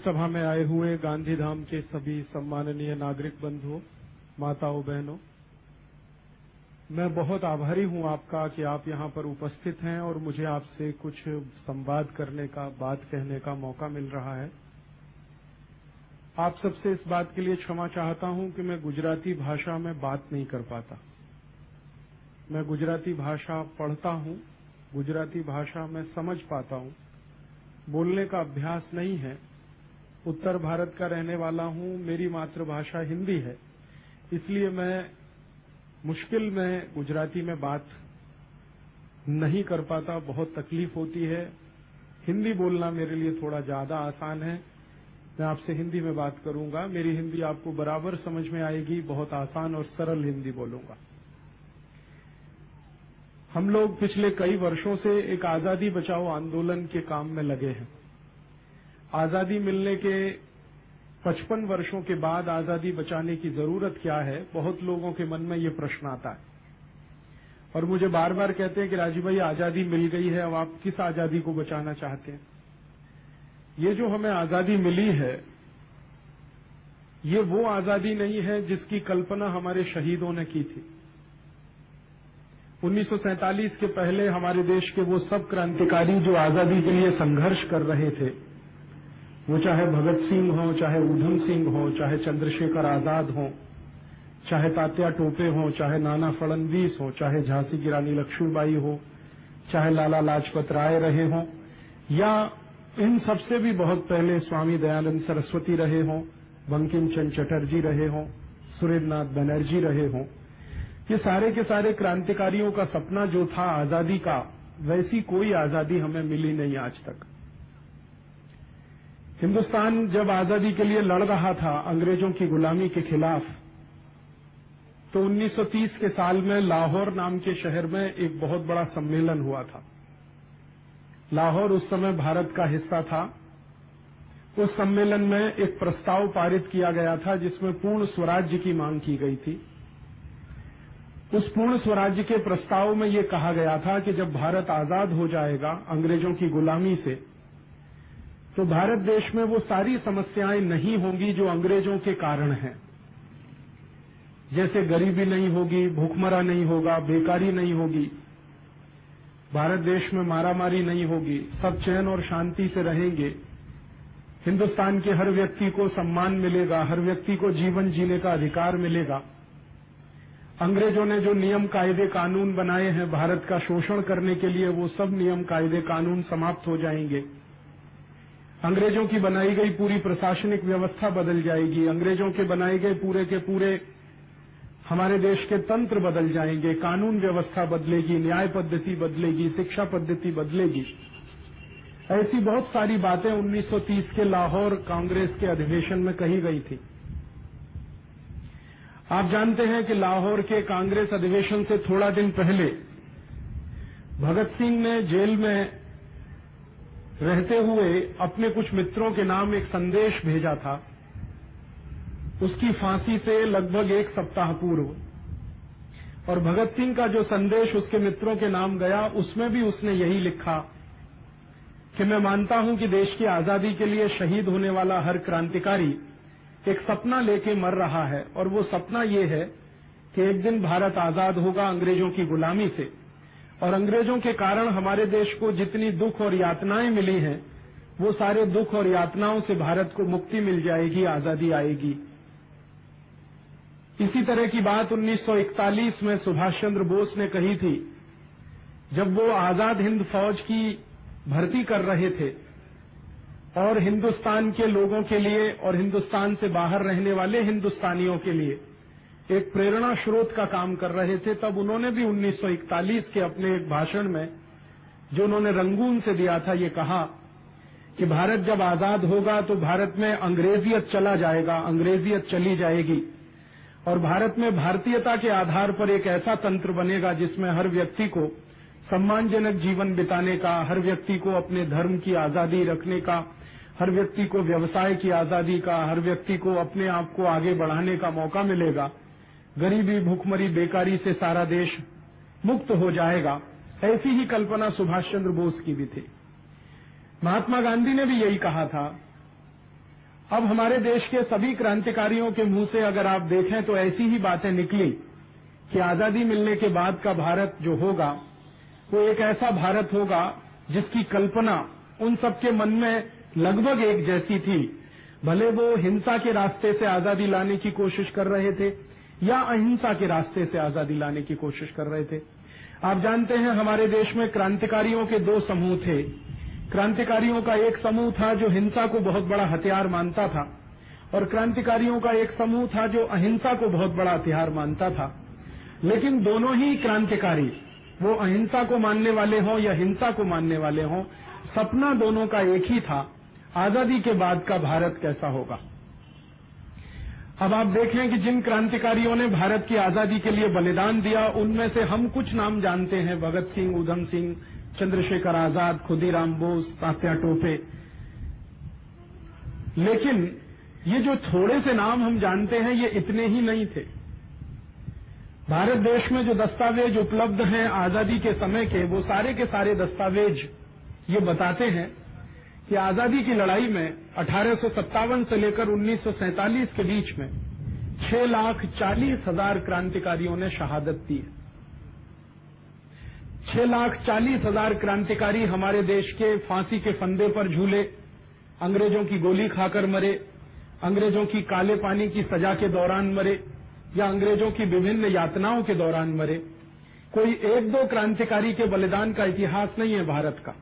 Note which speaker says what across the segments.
Speaker 1: सभा में आए हुए गांधीधाम के सभी सम्माननीय नागरिक बंधुओं, माताओं, बहनों, मैं बहुत आभारी हूं आपका कि आप यहां पर उपस्थित हैं और मुझे आपसे कुछ संवाद करने का, बात कहने का मौका मिल रहा है। आप सबसे इस बात के लिए क्षमा चाहता हूं कि मैं गुजराती भाषा में बात नहीं कर पाता। मैं गुजराती भाषा पढ़ता हूं, गुजराती भाषा में समझ पाता हूं, बोलने का अभ्यास नहीं है। उत्तर भारत का रहने वाला हूं, मेरी मातृभाषा हिंदी है, इसलिए मैं मुश्किल में गुजराती में बात नहीं कर पाता, बहुत तकलीफ होती है। हिंदी बोलना मेरे लिए थोड़ा ज्यादा आसान है। मैं आपसे हिंदी में बात करूंगा। मेरी हिंदी आपको बराबर समझ में आएगी, बहुत आसान और सरल हिंदी बोलूंगा। हम लोग पिछले कई वर्षों से एक आजादी बचाओ आंदोलन के काम में लगे हैं। आजादी मिलने के 55 वर्षों के बाद आजादी बचाने की जरूरत क्या है, बहुत लोगों के मन में ये प्रश्न आता है और मुझे बार बार कहते हैं कि राजीव भाई आजादी मिल गई है, अब आप किस आजादी को बचाना चाहते हैं। ये जो हमें आजादी मिली है, ये वो आजादी नहीं है जिसकी कल्पना हमारे शहीदों ने की थी। 1947 के पहले हमारे देश के वो सब क्रांतिकारी जो आजादी के लिए संघर्ष कर रहे थे, वो चाहे भगत सिंह हो, चाहे ऊधम सिंह हो, चाहे चंद्रशेखर आजाद हो, चाहे तात्या टोपे हो, चाहे नाना फडणवीस हो, चाहे झांसी की रानी लक्ष्मीबाई हो, चाहे लाला लाजपत राय रहे हों, या इन सबसे भी बहुत पहले स्वामी दयानंद सरस्वती रहे हों, बंकिम चंद्र चटर्जी रहे हों, सुरेंद्रनाथ बनर्जी रहे हों, ये सारे के सारे क्रांतिकारियों का सपना जो था आजादी का, वैसी कोई आजादी हमें मिली नहीं आज तक। हिंदुस्तान जब आजादी के लिए लड़ रहा था अंग्रेजों की गुलामी के खिलाफ, तो 1930 के साल में लाहौर नाम के शहर में एक बहुत बड़ा सम्मेलन हुआ था। लाहौर उस समय भारत का हिस्सा था। उस सम्मेलन में एक प्रस्ताव पारित किया गया था जिसमें पूर्ण स्वराज्य की मांग की गई थी। उस पूर्ण स्वराज्य के प्रस्ताव में ये कहा गया था कि जब भारत आजाद हो जाएगा अंग्रेजों की गुलामी से, तो भारत देश में वो सारी समस्याएं नहीं होंगी जो अंग्रेजों के कारण हैं। जैसे गरीबी नहीं होगी, भूखमरा नहीं होगा, बेकारी नहीं होगी, भारत देश में मारामारी नहीं होगी, सब चैन और शांति से रहेंगे, हिंदुस्तान के हर व्यक्ति को सम्मान मिलेगा, हर व्यक्ति को जीवन जीने का अधिकार मिलेगा। अंग्रेजों ने जो नियम कायदे कानून बनाए हैं भारत का शोषण करने के लिए, वो सब नियम कायदे कानून समाप्त हो जाएंगे। अंग्रेजों की बनाई गई पूरी प्रशासनिक व्यवस्था बदल जाएगी। अंग्रेजों के बनाए गए पूरे के पूरे हमारे देश के तंत्र बदल जाएंगे, कानून व्यवस्था बदलेगी, न्याय पद्धति बदलेगी, शिक्षा पद्धति बदलेगी। ऐसी बहुत सारी बातें 1930 के लाहौर कांग्रेस के अधिवेशन में कही गई थी। आप जानते हैं कि लाहौर के कांग्रेस अधिवेशन से थोड़ा दिन पहले भगत सिंह ने जेल में रहते हुए अपने कुछ मित्रों के नाम एक संदेश भेजा था, उसकी फांसी से लगभग एक सप्ताह पूर्व। और भगत सिंह का जो संदेश उसके मित्रों के नाम गया, उसमें भी उसने यही लिखा कि मैं मानता हूं कि देश की आजादी के लिए शहीद होने वाला हर क्रांतिकारी एक सपना लेके मर रहा है, और वो सपना ये है कि एक दिन भारत आजाद होगा अंग्रेजों की गुलामी से, और अंग्रेजों के कारण हमारे देश को जितनी दुख और यातनाएं मिली हैं, वो सारे दुख और यातनाओं से भारत को मुक्ति मिल जाएगी, आजादी आएगी। इसी तरह की बात 1941 में सुभाष चंद्र बोस ने कही थी, जब वो आजाद हिंद फौज की भर्ती कर रहे थे और हिंदुस्तान के लोगों के लिए और हिंदुस्तान से बाहर रहने वाले हिंदुस्तानियों के लिए एक प्रेरणा स्रोत का काम कर रहे थे। तब उन्होंने भी 1941 के अपने एक भाषण में, जो उन्होंने रंगून से दिया था, ये कहा कि भारत जब आजाद होगा तो भारत में अंग्रेजियत चला जाएगा, अंग्रेजियत चली जाएगी, और भारत में भारतीयता के आधार पर एक ऐसा तंत्र बनेगा जिसमें हर व्यक्ति को सम्मानजनक जीवन बिताने का, हर व्यक्ति को अपने धर्म की आजादी रखने का, हर व्यक्ति को व्यवसाय की आजादी का, हर व्यक्ति को अपने आप को आगे बढ़ाने का मौका मिलेगा। गरीबी, भूखमरी, बेकारी से सारा देश मुक्त हो जाएगा। ऐसी ही कल्पना सुभाष चंद्र बोस की भी थी। महात्मा गांधी ने भी यही कहा था अब हमारे देश के सभी क्रांतिकारियों के मुंह से अगर आप देखें तो ऐसी ही बातें निकली कि आजादी मिलने के बाद का भारत जो होगा वो एक ऐसा भारत होगा जिसकी कल्पना उन सबके मन में लगभग एक जैसी थी, भले वो हिंसा के रास्ते से आजादी लाने की कोशिश कर रहे थे या अहिंसा के रास्ते से आजादी लाने की कोशिश कर रहे थे। आप जानते हैं हमारे देश में क्रांतिकारियों के दो समूह थे। क्रांतिकारियों का एक समूह था जो हिंसा को बहुत बड़ा हथियार मानता था और क्रांतिकारियों का एक समूह था जो अहिंसा को बहुत बड़ा हथियार मानता था। लेकिन दोनों ही क्रांतिकारी, वो अहिंसा को मानने वाले हों या हिंसा को मानने वाले हों, सपना दोनों का एक ही था, आजादी के बाद का भारत कैसा होगा। अब आप देखें कि जिन क्रांतिकारियों ने भारत की आजादी के लिए बलिदान दिया उनमें से हम कुछ नाम जानते हैं, भगत सिंह, उधम सिंह, चंद्रशेखर आजाद, खुदीराम बोस, तात्या टोपे। लेकिन ये जो थोड़े से नाम हम जानते हैं ये इतने ही नहीं थे। भारत देश में जो दस्तावेज उपलब्ध हैं आजादी के समय के, वो सारे के सारे दस्तावेज ये बताते हैं कि आजादी की लड़ाई में 1857 से लेकर 1947 के बीच में 6,40,000 क्रांतिकारियों ने शहादत दी है। 6,40,000 क्रांतिकारी हमारे देश के फांसी के फंदे पर झूले, अंग्रेजों की गोली खाकर मरे, अंग्रेजों की काले पानी की सजा के दौरान मरे या अंग्रेजों की विभिन्न यातनाओं के दौरान मरे। कोई एक दो क्रांतिकारी के बलिदान का इतिहास नहीं है भारत का।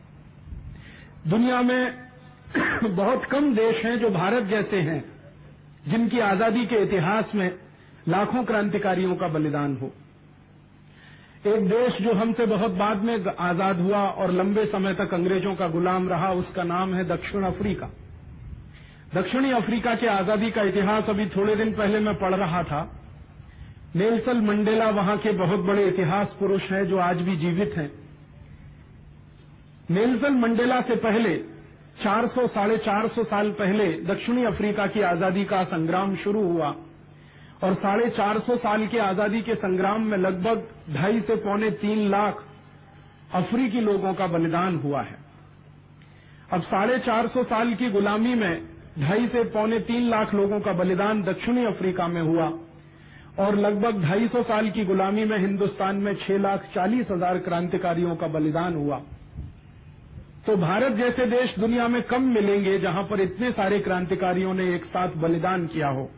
Speaker 1: दुनिया में बहुत कम देश हैं जो भारत जैसे हैं जिनकी आजादी के इतिहास में लाखों क्रांतिकारियों का बलिदान हो। एक देश जो हमसे बहुत बाद में आजाद हुआ और लंबे समय तक अंग्रेजों का गुलाम रहा, उसका नाम है दक्षिण अफ्रीका। दक्षिणी अफ्रीका के आजादी का इतिहास अभी थोड़े दिन पहले मैं पढ़ रहा था। नेल्सन मंडेला वहां के बहुत बड़े इतिहास पुरुष हैं जो आज भी जीवित हैं। नेल्सन मंडेला से पहले 400 साढ़े 400 साल पहले दक्षिणी अफ्रीका की आजादी का संग्राम शुरू हुआ और 450 साल के आजादी के संग्राम में लगभग 2.5 से 3.25 लाख अफ्रीकी लोगों का बलिदान हुआ है। अब 450 साल की गुलामी में 2.5 से 3.25 लाख लोगों का बलिदान दक्षिणी अफ्रीका में हुआ और लगभग 250 साल की गुलामी में हिंदुस्तान में 6,40,000 क्रांतिकारियों का बलिदान हुआ। तो भारत जैसे देश दुनिया में कम मिलेंगे जहां पर इतने सारे क्रांतिकारियों ने एक साथ बलिदान किया हो।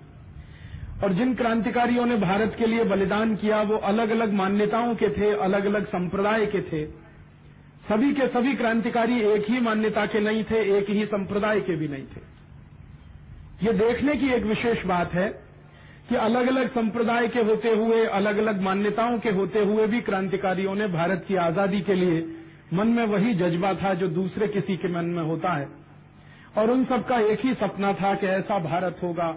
Speaker 1: और जिन क्रांतिकारियों ने भारत के लिए बलिदान किया वो अलग अलग मान्यताओं के थे, अलग अलग संप्रदाय के थे। सभी के सभी क्रांतिकारी एक ही मान्यता के नहीं थे, एक ही संप्रदाय के भी नहीं थे। ये देखने की एक विशेष बात है कि अलग अलग संप्रदाय के होते हुए, अलग अलग मान्यताओं के होते हुए भी क्रांतिकारियों ने भारत की आजादी के लिए मन में वही जज्बा था जो दूसरे किसी के मन में होता है और उन सबका एक ही सपना था कि ऐसा भारत होगा,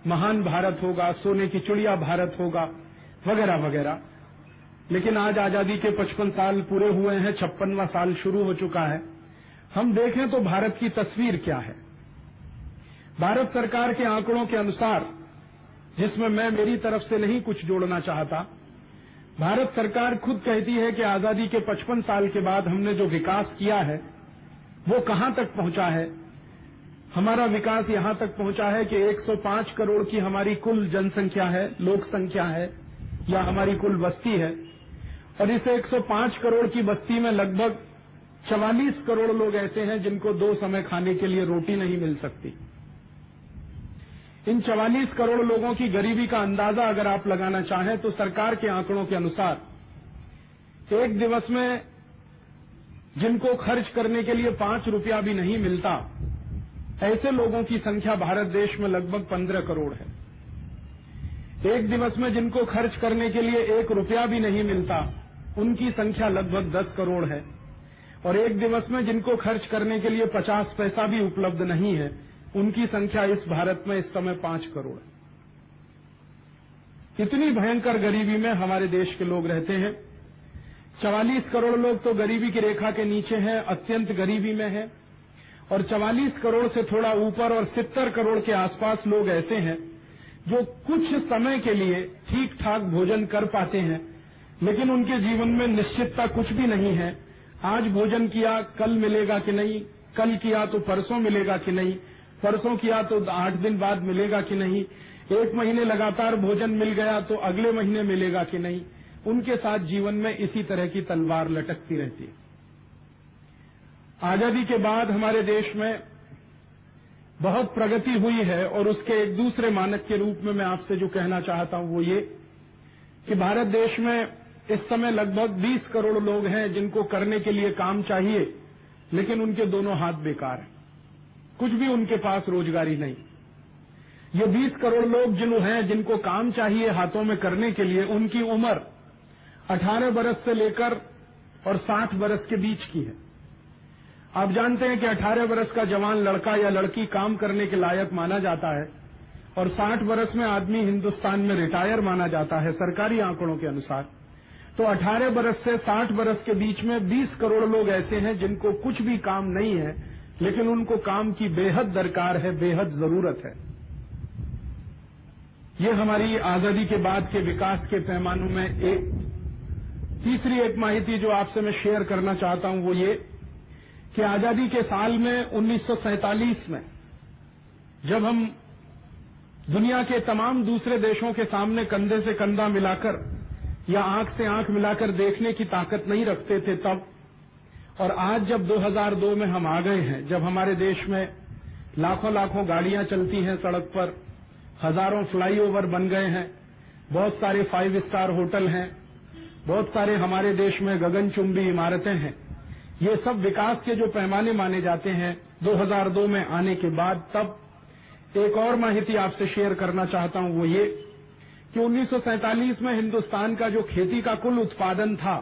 Speaker 1: महान भारत होगा, सोने की चिड़िया भारत होगा, वगैरह वगैरह। लेकिन आज आजादी के 55 साल पूरे हुए हैं, 56वां साल शुरू हो चुका है। हम देखें तो भारत की तस्वीर क्या है। भारत सरकार के आंकड़ों के अनुसार, जिसमें मैं मेरी तरफ से नहीं कुछ जोड़ना चाहता, भारत सरकार खुद कहती है कि आजादी के 55 साल के बाद हमने जो विकास किया है वो कहां तक पहुंचा है। हमारा विकास यहां तक पहुंचा है कि 105 करोड़ की हमारी कुल जनसंख्या है, लोक संख्या है या हमारी कुल बस्ती है और इस 105 करोड़ की बस्ती में लगभग 44 करोड़ लोग ऐसे हैं जिनको 2 समय खाने के लिए रोटी नहीं मिल सकती। इन 44 करोड़ लोगों की गरीबी का अंदाजा अगर आप लगाना चाहें तो सरकार के आंकड़ों के अनुसार एक दिवस में जिनको खर्च करने के लिए 5 रुपया भी नहीं मिलता, ऐसे लोगों की संख्या भारत देश में लगभग 15 करोड़ है। एक दिवस में जिनको खर्च करने के लिए 1 रुपया भी नहीं मिलता, उनकी संख्या लगभग 10 करोड़ है और एक दिवस में जिनको खर्च करने के लिए 50 पैसा भी उपलब्ध नहीं है, उनकी संख्या इस भारत में इस समय 5 करोड़ है। इतनी भयंकर गरीबी में हमारे देश के लोग रहते हैं। 44 करोड़ लोग तो गरीबी की रेखा के नीचे हैं, अत्यंत गरीबी में हैं और 44 करोड़ से थोड़ा ऊपर और 70 करोड़ के आसपास लोग ऐसे हैं जो कुछ समय के लिए ठीक ठाक भोजन कर पाते हैं, लेकिन उनके जीवन में निश्चितता कुछ भी नहीं है। आज भोजन किया, कल मिलेगा कि नहीं, कल किया तो परसों मिलेगा कि नहीं, परसों किया तो 8 दिन बाद मिलेगा कि नहीं, 1 महीने लगातार भोजन मिल गया तो अगले महीने मिलेगा कि नहीं। उनके साथ जीवन में इसी तरह की तलवार लटकती रहती है। आजादी के बाद हमारे देश में बहुत प्रगति हुई है और उसके एक दूसरे मानक के रूप में मैं आपसे जो कहना चाहता हूं वो ये कि भारत देश में इस समय लगभग 20 करोड़ लोग हैं जिनको करने के लिए काम चाहिए, लेकिन उनके दोनों हाथ बेकार हैं, कुछ भी उनके पास रोजगारी नहीं। ये 20 करोड़ लोग जिनको काम चाहिए हाथों में करने के लिए, उनकी उम्र 18 बरस से लेकर और 60 बरस के बीच की है। आप जानते हैं कि 18 बरस का जवान लड़का या लड़की काम करने के लायक माना जाता है और 60 बरस में आदमी हिंदुस्तान में रिटायर माना जाता है सरकारी आंकड़ों के अनुसार। तो 18 बरस से 60 बरस के बीच में 20 करोड़ लोग ऐसे हैं जिनको कुछ भी काम नहीं है, लेकिन उनको काम की बेहद दरकार है, बेहद जरूरत है। ये हमारी आजादी के बाद के विकास के पैमानों में तीसरी एक माहिती जो आपसे मैं शेयर करना चाहता हूं वो ये कि आजादी के साल में 1947 में जब हम दुनिया के तमाम दूसरे देशों के सामने कंधे से कंधा मिलाकर या आंख से आंख मिलाकर देखने की ताकत नहीं रखते थे तब, और आज जब 2002 में हम आ गए हैं, जब हमारे देश में लाखों लाखों गाड़ियां चलती हैं सड़क पर, हजारों फ्लाईओवर बन गए हैं, बहुत सारे 5 स्टार होटल हैं, बहुत सारे हमारे देश में गगनचुंबी इमारतें हैं, ये सब विकास के जो पैमाने माने जाते हैं 2002 में आने के बाद, तब एक और माहिती आपसे शेयर करना चाहता हूं वो ये कि 1947 में हिंदुस्तान का जो खेती का कुल उत्पादन था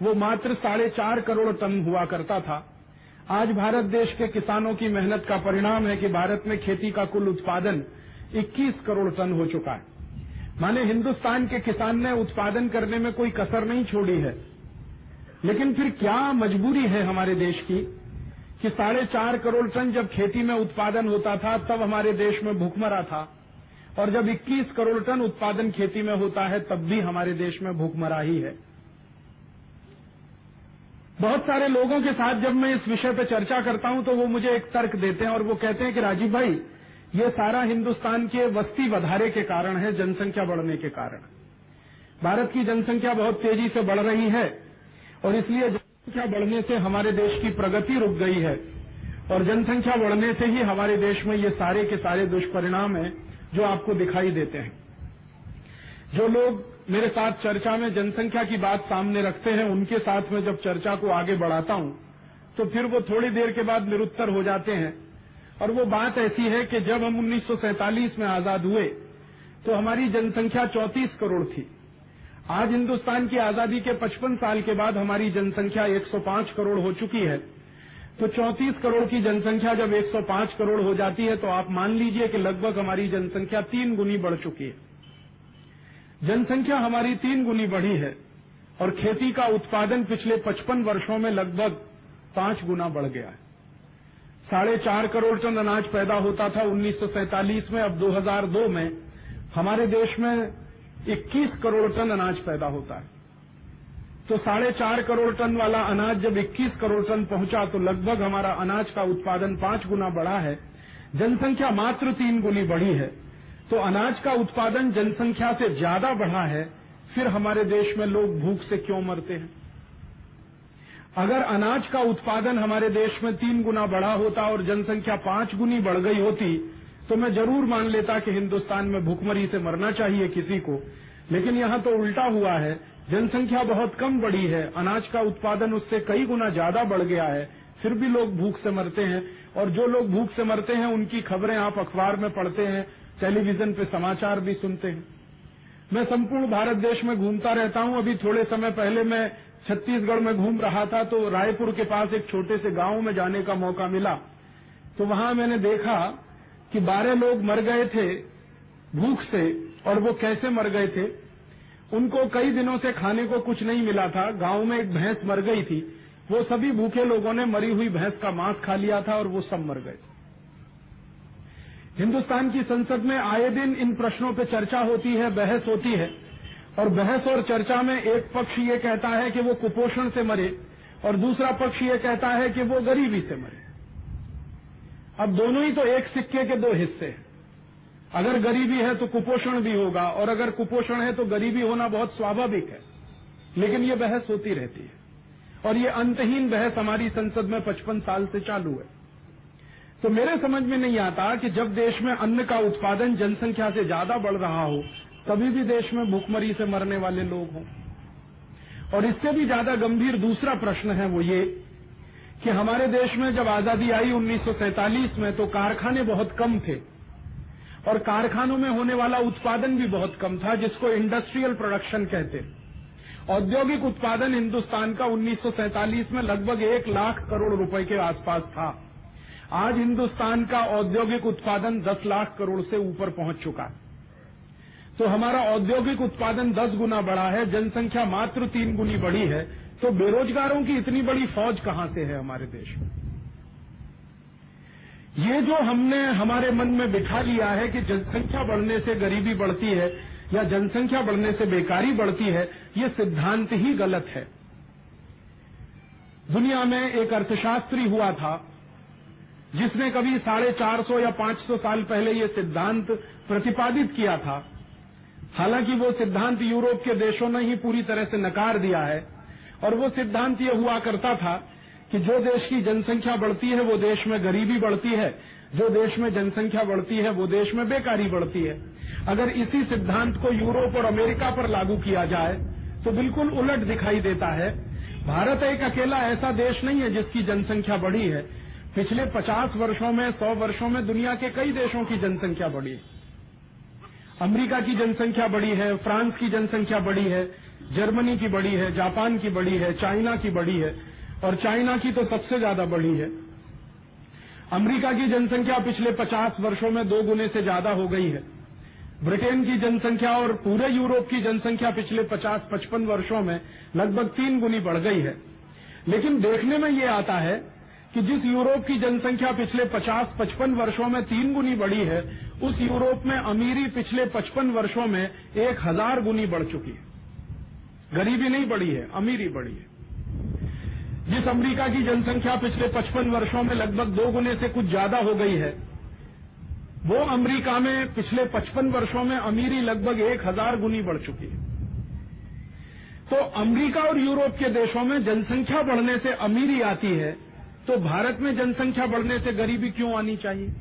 Speaker 1: वो मात्र 4.5 करोड़ टन हुआ करता था। आज भारत देश के किसानों की मेहनत का परिणाम है कि भारत में खेती का कुल उत्पादन 21 करोड़ टन हो चुका है। माने हिंदुस्तान के किसान ने उत्पादन करने में कोई कसर नहीं छोड़ी है। लेकिन फिर क्या मजबूरी है हमारे देश की कि 4.5 करोड़ टन जब खेती में उत्पादन होता था तब हमारे देश में भूखमरा था, और जब 21 करोड़ टन उत्पादन खेती में होता है तब भी हमारे देश में भूखमरा ही है। बहुत सारे लोगों के साथ जब मैं इस विषय पर चर्चा करता हूं तो वो मुझे एक तर्क देते हैं और वो कहते हैं कि राजीव भाई, ये सारा हिंदुस्तान के वस्ती वधारे के कारण है, जनसंख्या बढ़ने के कारण। भारत की जनसंख्या बहुत तेजी से बढ़ रही है और इसलिए जनसंख्या बढ़ने से हमारे देश की प्रगति रुक गई है, और जनसंख्या बढ़ने से ही हमारे देश में ये सारे के सारे दुष्परिणाम हैं जो आपको दिखाई देते हैं। जो लोग मेरे साथ चर्चा में जनसंख्या की बात सामने रखते हैं, उनके साथ में जब चर्चा को आगे बढ़ाता हूं तो फिर वो थोड़ी देर के बाद निरुत्तर हो जाते हैं। और वो बात ऐसी है कि जब हम 1947 में आजाद हुए तो हमारी जनसंख्या 34 करोड़ थी। आज हिंदुस्तान की आजादी के 55 साल के बाद हमारी जनसंख्या 105 करोड़ हो चुकी है। तो 34 करोड़ की जनसंख्या जब 105 करोड़ हो जाती है तो आप मान लीजिए कि लगभग हमारी जनसंख्या 3 गुनी बढ़ चुकी है। जनसंख्या हमारी 3 गुनी बढ़ी है और खेती का उत्पादन पिछले 55 वर्षों में लगभग 5 गुना बढ़ गया है। 4.5 करोड़ टन अनाज पैदा होता था 1947 में, अब 2002 में हमारे देश में 21 करोड़ टन अनाज पैदा होता है। तो 4.5 करोड़ टन वाला अनाज जब 21 करोड़ टन पहुंचा तो लगभग हमारा अनाज का उत्पादन 5 गुना बढ़ा है। जनसंख्या मात्र 3 गुनी बढ़ी है, तो अनाज का उत्पादन जनसंख्या से ज्यादा बढ़ा है, फिर हमारे देश में लोग भूख से क्यों मरते हैं? अगर अनाज का उत्पादन हमारे देश में 3 गुना बढ़ा होता और जनसंख्या 5 गुनी बढ़ गई होती तो मैं जरूर मान लेता कि हिंदुस्तान में भूखमरी से मरना चाहिए किसी को। लेकिन यहां तो उल्टा हुआ है, जनसंख्या बहुत कम बढ़ी है, अनाज का उत्पादन उससे कई गुना ज्यादा बढ़ गया है, फिर भी लोग भूख से मरते हैं। और जो लोग भूख से मरते हैं उनकी खबरें आप अखबार में पढ़ते हैं, टेलीविजन पे समाचार भी सुनते हैं। मैं संपूर्ण भारत देश में घूमता रहता हूं। अभी थोड़े समय पहले मैं छत्तीसगढ़ में घूम रहा था तो रायपुर के पास एक छोटे से गांव में जाने का मौका मिला। तो वहां मैंने देखा कि 12 लोग मर गए थे भूख से। और वो कैसे मर गए थे? उनको कई दिनों से खाने को कुछ नहीं मिला था। गांव में एक भैंस मर गई थी, वो सभी भूखे लोगों ने मरी हुई भैंस का मांस खा लिया था और वो सब मर गए थे। हिंदुस्तान की संसद में आए दिन इन प्रश्नों पर चर्चा होती है, बहस होती है, और बहस और चर्चा में एक पक्ष ये कहता है कि वो कुपोषण से मरे और दूसरा पक्ष ये कहता है कि वो गरीबी से मरे। अब दोनों ही तो एक सिक्के के दो हिस्से हैं। अगर गरीबी है तो कुपोषण भी होगा, और अगर कुपोषण है तो गरीबी होना बहुत स्वाभाविक है। लेकिन ये बहस होती रहती है, और ये अंतहीन बहस हमारी संसद में 55 साल से चालू है। तो मेरे समझ में नहीं आता कि जब देश में अन्न का उत्पादन जनसंख्या से ज्यादा बढ़ रहा हो, तभी भी देश में भूखमरी से मरने वाले लोग हों। और इससे भी ज्यादा गंभीर दूसरा प्रश्न है वो ये कि हमारे देश में जब आजादी आई 1947 में, तो कारखाने बहुत कम थे, और कारखानों में होने वाला उत्पादन भी बहुत कम था, जिसको इंडस्ट्रियल प्रोडक्शन कहते। औद्योगिक उत्पादन हिंदुस्तान का 1947 में लगभग 1 लाख करोड़ रुपए के आसपास था। आज हिंदुस्तान का औद्योगिक उत्पादन 10 लाख करोड़ से ऊपर पहुंच चुका है। तो हमारा औद्योगिक उत्पादन 10 गुना बढ़ा है, जनसंख्या मात्र 3 गुनी बढ़ी है। तो बेरोजगारों की इतनी बड़ी फौज कहां से है हमारे देश में? ये जो हमने हमारे मन में बिठा लिया है कि जनसंख्या बढ़ने से गरीबी बढ़ती है या जनसंख्या बढ़ने से बेकारी बढ़ती है, ये सिद्धांत ही गलत है। दुनिया में एक अर्थशास्त्री हुआ था जिसने कभी 450 या 500 साल पहले ये सिद्धांत प्रतिपादित किया था। हालांकि वो सिद्धांत यूरोप के देशों ने ही पूरी तरह से नकार दिया है, और वो सिद्धांत ये हुआ करता था कि जो देश की जनसंख्या बढ़ती है वो देश में गरीबी बढ़ती है, जो देश में जनसंख्या बढ़ती है वो देश में बेकारी बढ़ती है। अगर इसी सिद्धांत को यूरोप और अमेरिका पर लागू किया जाए तो बिल्कुल उलट दिखाई देता है। भारत एक अकेला ऐसा देश नहीं है जिसकी जनसंख्या बढ़ी है। पिछले 50 वर्षों में, 100 वर्षों में दुनिया के कई देशों की जनसंख्या बढ़ी है। अमेरिका की जनसंख्या बढ़ी है, फ्रांस की जनसंख्या बढ़ी है, जर्मनी की बढ़ी है, जापान की बढ़ी है, चाइना की बढ़ी है, और चाइना की तो सबसे ज्यादा बढ़ी है। अमेरिका की जनसंख्या पिछले 50 वर्षों में 2 गुने से ज्यादा हो गई है। ब्रिटेन की जनसंख्या और पूरे यूरोप की जनसंख्या पिछले 50-55 वर्षों में लगभग 3 गुनी बढ़ गई है। लेकिन देखने में ये आता है कि जिस यूरोप की जनसंख्या पिछले 50-55 वर्षों में 3 गुनी बढ़ी है, उस यूरोप में अमीरी पिछले 55 वर्षों में 1000 गुनी बढ़ चुकी है। गरीबी नहीं बढ़ी है, अमीरी बढ़ी है। जिस अमेरिका की जनसंख्या पिछले 55 वर्षों में लगभग 2 गुने से कुछ ज्यादा हो गई है, वो अमेरिका में पिछले 55 वर्षों में अमीरी लगभग 1000 गुनी बढ़ चुकी है। तो अमेरिका और यूरोप के देशों में जनसंख्या बढ़ने से अमीरी आती है, तो भारत में जनसंख्या बढ़ने से गरीबी क्यों आनी चाहिए?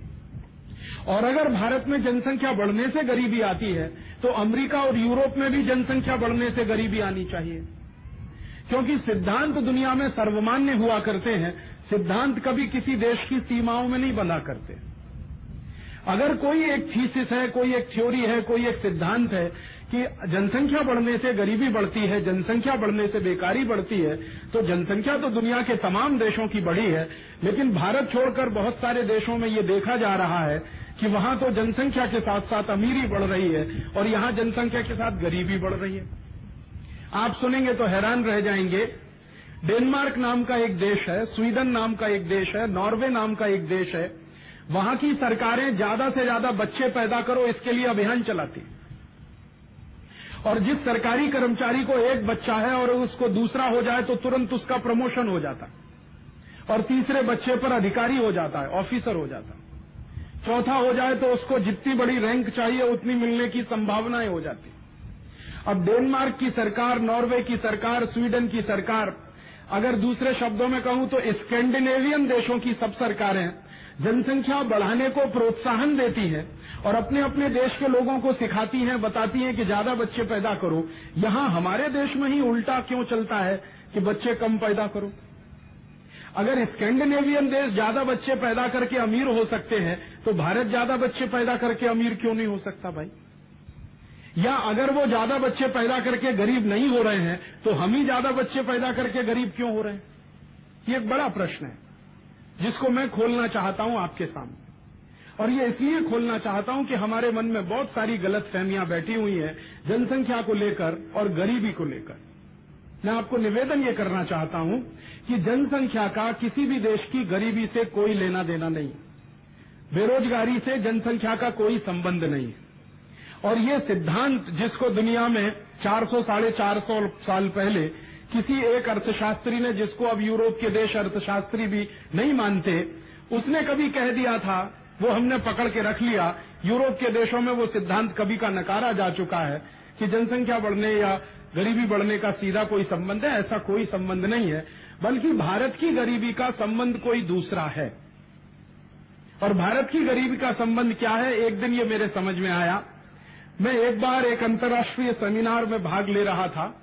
Speaker 1: और अगर भारत में जनसंख्या बढ़ने से गरीबी आती है, तो अमेरिका और यूरोप में भी जनसंख्या बढ़ने से गरीबी आनी चाहिए। क्योंकि सिद्धांत दुनिया में सर्वमान्य हुआ करते हैं, सिद्धांत कभी किसी देश की सीमाओं में नहीं बंधा करते। अगर कोई एक थीसिस है, कोई एक थ्योरी है, कोई एक सिद्धांत है कि जनसंख्या बढ़ने से गरीबी बढ़ती है, जनसंख्या बढ़ने से बेकारी बढ़ती है, तो जनसंख्या तो दुनिया के तमाम देशों की बढ़ी है। लेकिन भारत छोड़कर बहुत सारे देशों में ये देखा जा रहा है कि वहां तो जनसंख्या के साथ साथ अमीरी बढ़ रही है, और यहां जनसंख्या के साथ गरीबी बढ़ रही है। आप सुनेंगे तो हैरान रह जाएंगे। डेनमार्क नाम का एक देश है, स्वीडन नाम का एक देश है, नॉर्वे नाम का एक देश है। वहां की सरकारें ज्यादा से ज्यादा बच्चे पैदा करो इसके लिए अभियान चलाती, और जिस सरकारी कर्मचारी को एक बच्चा है और उसको दूसरा हो जाए तो तुरंत उसका प्रमोशन हो जाता, और तीसरे बच्चे पर अधिकारी हो जाता है, ऑफिसर हो जाता, चौथा हो जाए तो उसको जितनी बड़ी रैंक चाहिए उतनी मिलने की संभावनाएं हो जाती। अब डेनमार्क की सरकार, नॉर्वे की सरकार, स्वीडन की सरकार, अगर दूसरे शब्दों में कहूं तो स्कैंडिनेवियन देशों की सब सरकारें जनसंख्या बढ़ाने को प्रोत्साहन देती हैं और अपने अपने देश के लोगों को सिखाती हैं, बताती हैं कि ज्यादा बच्चे पैदा करो। यहां हमारे देश में ही उल्टा क्यों चलता है कि बच्चे कम पैदा करो? अगर स्कैंडिनेवियन देश ज्यादा बच्चे पैदा करके अमीर हो सकते हैं, तो भारत ज्यादा बच्चे पैदा करके अमीर क्यों नहीं हो सकता भाई? या अगर वो ज्यादा बच्चे पैदा करके गरीब नहीं हो रहे हैं, तो हम ही ज्यादा बच्चे पैदा करके गरीब क्यों हो रहे हैं? ये एक बड़ा प्रश्न है जिसको मैं खोलना चाहता हूं आपके सामने। और ये इसलिए खोलना चाहता हूं कि हमारे मन में बहुत सारी गलतफहमियां बैठी हुई हैं जनसंख्या को लेकर और गरीबी को लेकर। मैं आपको निवेदन ये करना चाहता हूं कि जनसंख्या का किसी भी देश की गरीबी से कोई लेना देना नहीं, बेरोजगारी से जनसंख्या का कोई संबंध नहीं। और ये सिद्धांत जिसको दुनिया में 400-450 साल पहले किसी एक अर्थशास्त्री ने, जिसको अब यूरोप के देश अर्थशास्त्री भी नहीं मानते, उसने कभी कह दिया था, वो हमने पकड़ के रख लिया। यूरोप के देशों में वो सिद्धांत कभी का नकारा जा चुका है कि जनसंख्या बढ़ने या गरीबी बढ़ने का सीधा कोई संबंध है। ऐसा कोई संबंध नहीं है, बल्कि भारत की गरीबी का संबंध कोई दूसरा है। और भारत की गरीबी का संबंध क्या है, एक दिन ये मेरे समझ में आया। मैं एक बार एक अंतर्राष्ट्रीय सेमिनार में भाग ले रहा था।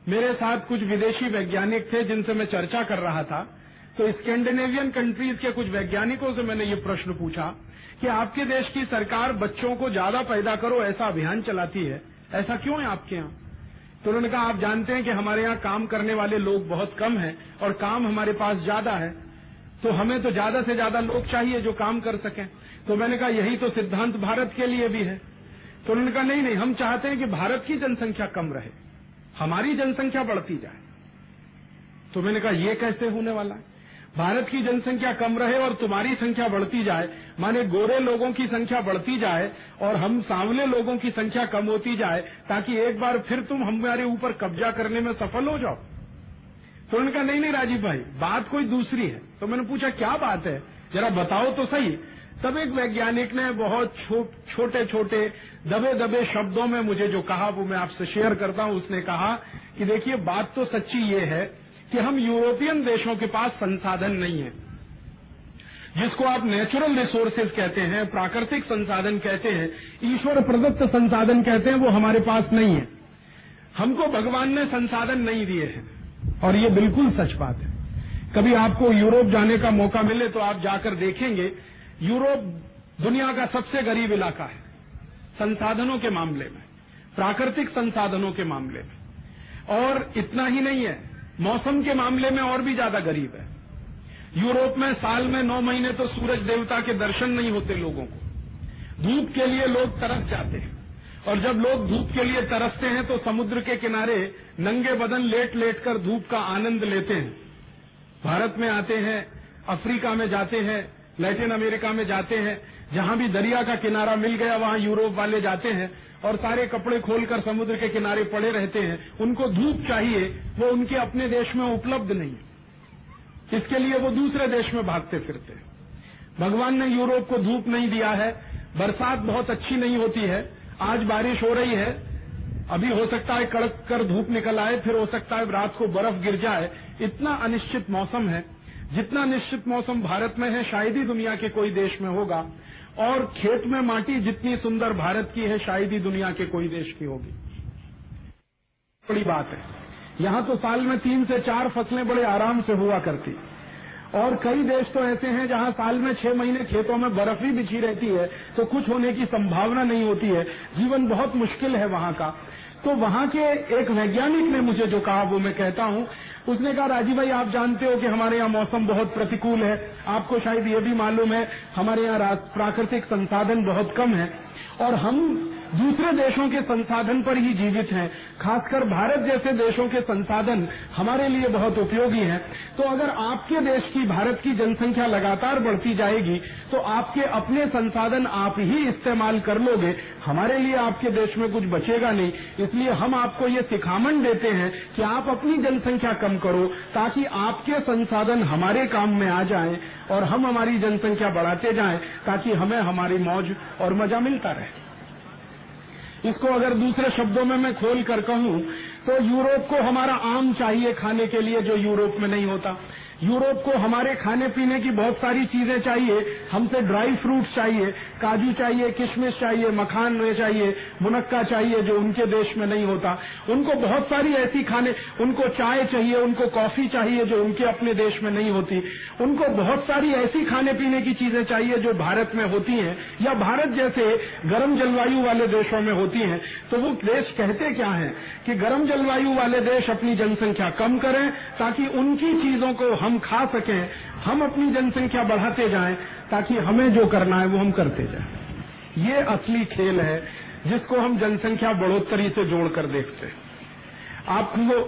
Speaker 1: मेरे साथ कुछ विदेशी वैज्ञानिक थे जिनसे मैं चर्चा कर रहा था। तो स्कैंडिनेवियन कंट्रीज के कुछ वैज्ञानिकों से मैंने ये प्रश्न पूछा कि आपके देश की सरकार बच्चों को ज्यादा पैदा करो ऐसा अभियान चलाती है, ऐसा क्यों है आपके यहाँ? तो उन्होंने कहा, आप जानते हैं कि हमारे यहाँ काम करने वाले लोग बहुत कम हैं और काम हमारे पास ज्यादा है, तो हमें तो ज्यादा से ज्यादा लोग चाहिए जो काम कर सकें। तो मैंने कहा, यही तो सिद्धांत भारत के लिए भी है। तो उन्होंने कहा, नहीं, हम चाहते हैं कि भारत की जनसंख्या कम रहे, हमारी जनसंख्या बढ़ती जाए। तो मैंने कहा, ये कैसे होने वाला है? भारत की जनसंख्या कम रहे और तुम्हारी संख्या बढ़ती जाए, माने गोरे लोगों की संख्या बढ़ती जाए और हम सांवले लोगों की संख्या कम होती जाए, ताकि एक बार फिर तुम हमारे ऊपर कब्जा करने में सफल हो जाओ। तो उन्होंने कहा, नहीं राजीव भाई, बात कोई दूसरी है। तो मैंने पूछा, क्या बात है, जरा बताओ तो सही। तब एक वैज्ञानिक ने बहुत छोटे छोटे दबे दबे शब्दों में मुझे जो कहा वो मैं आपसे शेयर करता हूं। उसने कहा कि देखिए, बात तो सच्ची ये है कि हम यूरोपियन देशों के पास संसाधन नहीं है, जिसको आप नेचुरल रिसोर्सेज कहते हैं, प्राकृतिक संसाधन कहते हैं, ईश्वर प्रदत्त संसाधन कहते हैं, वो हमारे पास नहीं है। हमको भगवान ने संसाधन नहीं दिए हैं, और ये बिल्कुल सच बात है। कभी आपको यूरोप जाने का मौका मिले तो आप जाकर देखेंगे, यूरोप दुनिया का सबसे गरीब इलाका है संसाधनों के मामले में, प्राकृतिक संसाधनों के मामले में। और इतना ही नहीं है, मौसम के मामले में और भी ज्यादा गरीब है। यूरोप में साल में 9 महीने तो सूरज देवता के दर्शन नहीं होते लोगों को। धूप के लिए लोग तरस जाते हैं, और जब लोग धूप के लिए तरसते हैं तो समुद्र के किनारे नंगे बदन लेट लेट कर धूप का आनंद लेते हैं। भारत में आते हैं, अफ्रीका में जाते हैं, लैटिन अमेरिका में जाते हैं, जहां भी दरिया का किनारा मिल गया वहां यूरोप वाले जाते हैं और सारे कपड़े खोलकर समुद्र के किनारे पड़े रहते हैं। उनको धूप चाहिए, वो उनके अपने देश में उपलब्ध नहीं है, इसके लिए वो दूसरे देश में भागते फिरते हैं। भगवान ने यूरोप को धूप नहीं दिया है, बरसात बहुत अच्छी नहीं होती है। आज बारिश हो रही है, अभी हो सकता है कड़क कर धूप निकल आए, फिर हो सकता है रात को बर्फ गिर जाए। इतना अनिश्चित मौसम है। जितना निश्चित मौसम भारत में है शायद ही दुनिया के कोई देश में होगा, और खेत में माटी जितनी सुंदर भारत की है शायद ही दुनिया के कोई देश की होगी। बड़ी बात है, यहां तो साल में 3 से 4 फसलें बड़े आराम से हुआ करती, और कई देश तो ऐसे हैं जहां साल में 6 महीने खेतों में बर्फ ही बिछी रहती है, तो कुछ होने की संभावना नहीं होती है। जीवन बहुत मुश्किल है वहां का। तो वहां के एक वैज्ञानिक ने मुझे जो कहा वो मैं कहता हूं। उसने कहा, राजीव भाई, आप जानते हो कि हमारे यहाँ मौसम बहुत प्रतिकूल है, आपको शायद ये भी मालूम है हमारे यहाँ प्राकृतिक संसाधन बहुत कम है, और हम दूसरे देशों के संसाधन पर ही जीवित हैं। खासकर भारत जैसे देशों के संसाधन हमारे लिए बहुत उपयोगी हैं। तो अगर आपके देश की, भारत की जनसंख्या लगातार बढ़ती जाएगी तो आपके अपने संसाधन आप ही इस्तेमाल कर लोगे, हमारे लिए आपके देश में कुछ बचेगा नहीं। इसलिए हम आपको ये सिखामन देते हैं कि आप अपनी जनसंख्या कम करो, ताकि आपके संसाधन हमारे काम में आ जाएं और हम हमारी जनसंख्या बढ़ाते जाएं, ताकि हमें हमारी मौज और मजा मिलता रहे। इसको अगर दूसरे शब्दों में मैं खोल कर कहूं तो यूरोप को हमारा आम चाहिए खाने के लिए, जो यूरोप में नहीं होता। यूरोप को हमारे खाने पीने की बहुत सारी चीजें चाहिए, हमसे ड्राई फ्रूट्स चाहिए, काजू चाहिए, किशमिश चाहिए, मखान चाहिए, मुनक्का चाहिए, जो उनके देश में नहीं होता। उनको बहुत सारी ऐसी खाने, उनको चाय चाहिए, उनको कॉफी चाहिए, जो उनके अपने देश में नहीं होती। उनको बहुत सारी ऐसी खाने पीने की चीजें चाहिए जो भारत में होती हैं या भारत जैसे गर्म जलवायु वाले देशों में होती हैं। तो वो देश कहते क्या है कि गर्म जलवायु वाले देश अपनी जनसंख्या कम करें ताकि उनकी चीजों को हम खा सकें, हम अपनी जनसंख्या बढ़ाते जाएं ताकि हमें जो करना है वो हम करते जाएं। ये असली खेल है जिसको हम जनसंख्या बढ़ोतरी से जोड़कर देखते हैं। आपको